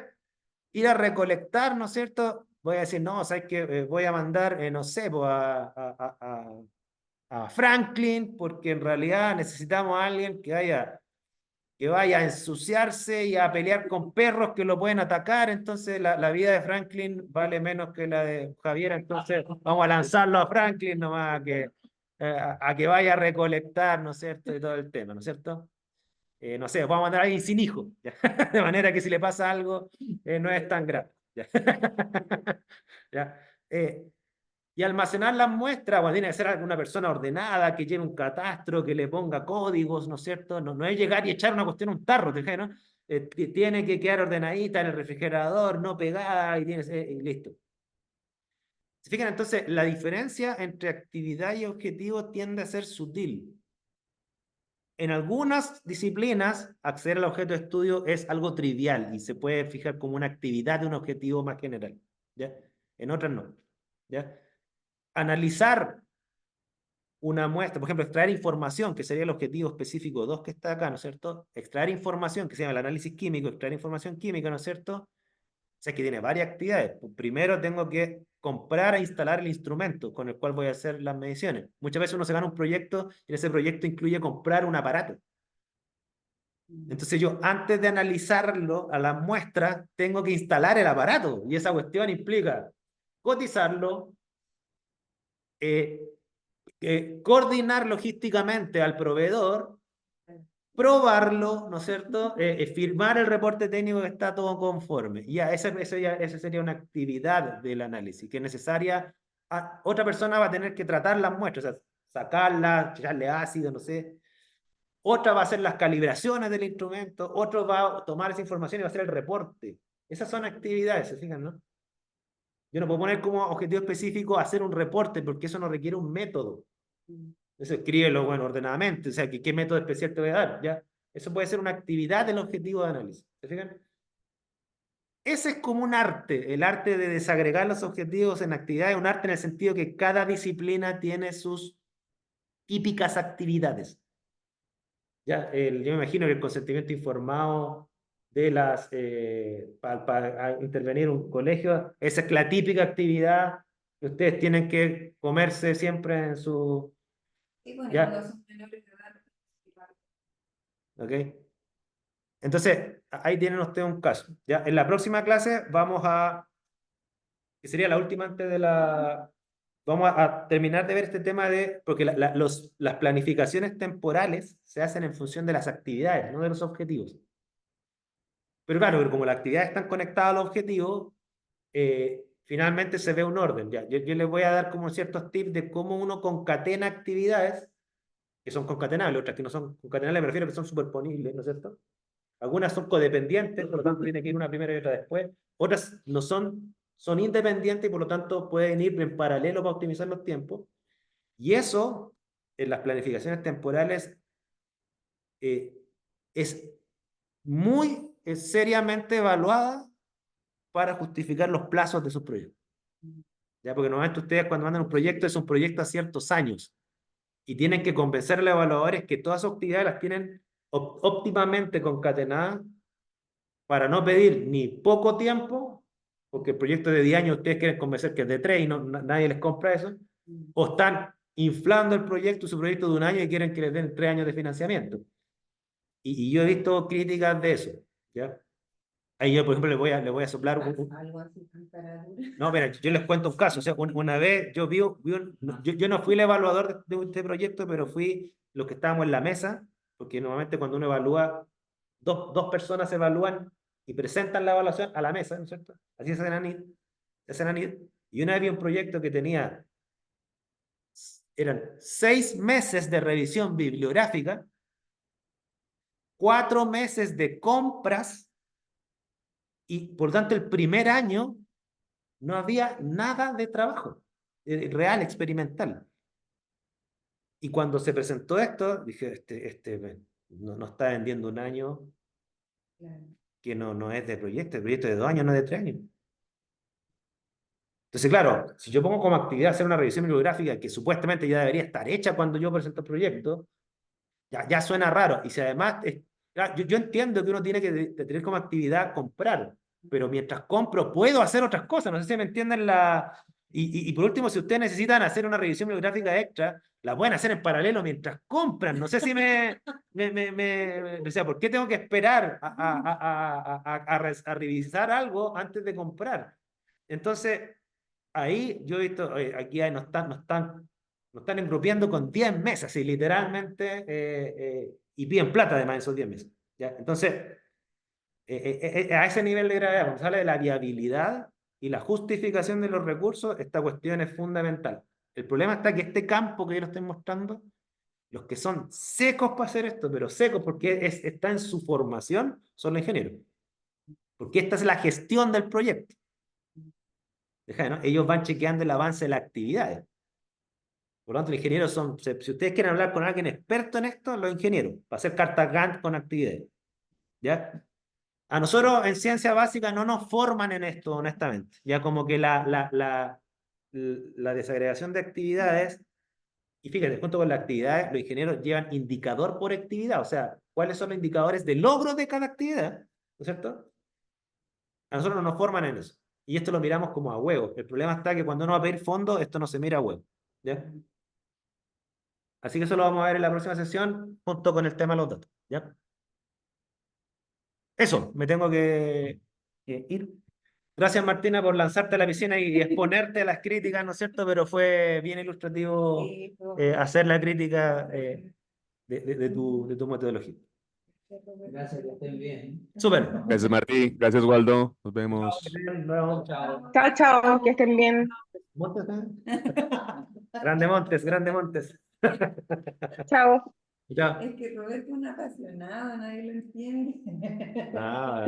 ir a recolectar, ¿no es cierto? Voy a decir, no, ¿sabes qué? Voy a mandar, no sé, pues, a Franklin porque en realidad necesitamos a alguien que vaya a ensuciarse y a pelear con perros que lo pueden atacar, entonces la vida de Franklin vale menos que la de Javier, entonces vamos a lanzarlo a Franklin nomás a que vaya a recolectar, ¿no es cierto? Y todo el tema, ¿no es cierto? No sé, vamos a mandar a alguien sin hijo, ¿ya? De manera que si le pasa algo, no es tan grave. ¿Ya? ¿Ya? Y almacenar las muestras, bueno, tiene que ser alguna persona ordenada, que lleve un catastro, que le ponga códigos, ¿no es cierto? No es llegar y echar una cuestión a un tarro, ¿te fijas, no? Tiene que quedar ordenadita en el refrigerador, no pegada, y listo. ¿Se fijan? Entonces, la diferencia entre actividad y objetivo tiende a ser sutil. En algunas disciplinas, acceder al objeto de estudio es algo trivial y se puede fijar como una actividad de un objetivo más general, ¿ya? En otras no, ¿ya? Analizar una muestra, por ejemplo, extraer información, que sería el objetivo específico 2 que está acá, ¿no es cierto? Extraer información, que se llama el análisis químico, extraer información química, ¿no es cierto? sea que tiene varias actividades. Primero tengo que comprar e instalar el instrumento con el cual voy a hacer las mediciones. Muchas veces uno se gana un proyecto y ese proyecto incluye comprar un aparato. Entonces yo, antes de analizarlo a las muestras, tengo que instalar el aparato. Y esa cuestión implica cotizarlo, coordinar logísticamente al proveedor, probarlo, ¿no es cierto? Firmar el reporte técnico que está todo conforme. Y ya, esa sería una actividad del análisis, que es necesaria. Otra persona va a tener que tratar las muestras, o sea, sacarlas, echarle ácido, no sé. Otra va a hacer las calibraciones del instrumento, otro va a tomar esa información y va a hacer el reporte. Esas son actividades, ¿se fijan, no? Yo no puedo poner como objetivo específico hacer un reporte, porque eso no requiere un método. Eso escríbelo, bueno, ordenadamente, o sea, ¿qué método especial te voy a dar? ¿Ya? Eso puede ser una actividad del objetivo de análisis. ¿Se fijan? Ese es como un arte, el arte de desagregar los objetivos en actividades, un arte en el sentido que cada disciplina tiene sus típicas actividades. ¿Ya? Yo me imagino que el consentimiento informado de las para intervenir en un colegio, esa es la típica actividad que ustedes tienen que comerse siempre en su... Sí, bueno, ¿Ya? cuando son menores de edad, ¿Ok? Entonces, ahí tienen ustedes un caso. ¿Ya? En la próxima clase vamos a, que sería la última antes de la... Vamos a terminar de ver este tema de, porque las planificaciones temporales se hacen en función de las actividades, no de los objetivos. Pero claro, como las actividades están conectadas al objetivo, finalmente se ve un orden. ¿Ya? Yo les voy a dar como ciertos tips de cómo uno concatena actividades que son concatenables, otras que no son concatenables, me refiero a que son superponibles, ¿no es cierto? Algunas son codependientes, por lo tanto tiene que ir una primero y otra después. Otras no son independientes y por lo tanto pueden ir en paralelo para optimizar los tiempos. Y eso, en las planificaciones temporales, es muy seriamente evaluada para justificar los plazos de sus proyectos. ¿Ya? Porque normalmente ustedes cuando mandan un proyecto es un proyecto a ciertos años y tienen que convencer a los evaluadores que todas sus actividades las tienen óptimamente concatenadas para no pedir ni poco tiempo, porque el proyecto de 10 años ustedes quieren convencer que es de 3 y nadie les compra eso, o están inflando el proyecto, su proyecto de un año y quieren que les den 3 años de financiamiento. Y yo he visto críticas de eso, ¿ya? Ahí yo, por ejemplo, le voy a soplar algo así tan taradura. No, mira, yo les cuento un caso. O sea, una vez yo yo no fui el evaluador de este proyecto, pero fui los que estábamos en la mesa, porque normalmente cuando uno evalúa, dos personas evalúan y presentan la evaluación a la mesa, ¿no es cierto? Así se hacen anid. Y una vez vi un proyecto que eran 6 meses de revisión bibliográfica, 4 meses de compras, y por tanto el primer año no había nada de trabajo real, experimental. Y cuando se presentó esto, dije, no está vendiendo un año Claro. que no es de proyecto, el proyecto es de 2 años, no es de 3 años. Entonces, claro, si yo pongo como actividad hacer una revisión bibliográfica que supuestamente ya debería estar hecha cuando yo presento el proyecto, ya suena raro. Y si además, claro, yo entiendo que uno tiene que tener como actividad comprar, pero mientras compro puedo hacer otras cosas. No sé si me entienden y por último, si ustedes necesitan hacer una revisión bibliográfica extra, la pueden hacer en paralelo mientras compran. No sé si o sea, ¿por qué tengo que esperar a revisar algo antes de comprar? Entonces, ahí yo he visto, aquí nos están engrupiendo con 10 meses, y literalmente, y piden plata además en esos 10 meses. ¿Ya? Entonces, a ese nivel de gravedad, cuando se habla de la viabilidad y la justificación de los recursos, esta cuestión es fundamental. El problema está que este campo que yo lo estoy mostrando, los que son secos para hacer esto, pero secos porque está en su formación, son los ingenieros. Porque esta es la gestión del proyecto. ¿No? Ellos van chequeando el avance de las actividades. Por lo tanto, los ingenieros si ustedes quieren hablar con alguien experto en esto, los ingenieros, para hacer cartas Gantt con actividades. ¿Ya? A nosotros en ciencia básica no nos forman en esto, honestamente. Ya como que la desagregación de actividades, y fíjate, junto con las actividades, los ingenieros llevan indicador por actividad, o sea, cuáles son los indicadores de logro de cada actividad, ¿no es cierto? A nosotros no nos forman en eso. Y esto lo miramos como a huevo. El problema está que cuando uno va a pedir fondos, esto no se mira a huevo. ¿Ya? Así que eso lo vamos a ver en la próxima sesión junto con el tema de los datos. ¿Ya? Eso, me tengo que ir. Gracias, Martina, por lanzarte a la piscina y exponerte a las críticas, ¿no es cierto? Pero fue bien ilustrativo Sí, hacer la crítica de tu metodología. Gracias, que estén bien. Súper. Gracias, Martí. Gracias, Waldo. Nos vemos. Nuevo. Chao. Chao, chao, que estén bien. Montes, Grande Montes, grande Montes. Chao. Chao. Es que Roberto es un apasionado, nadie lo entiende. Ah,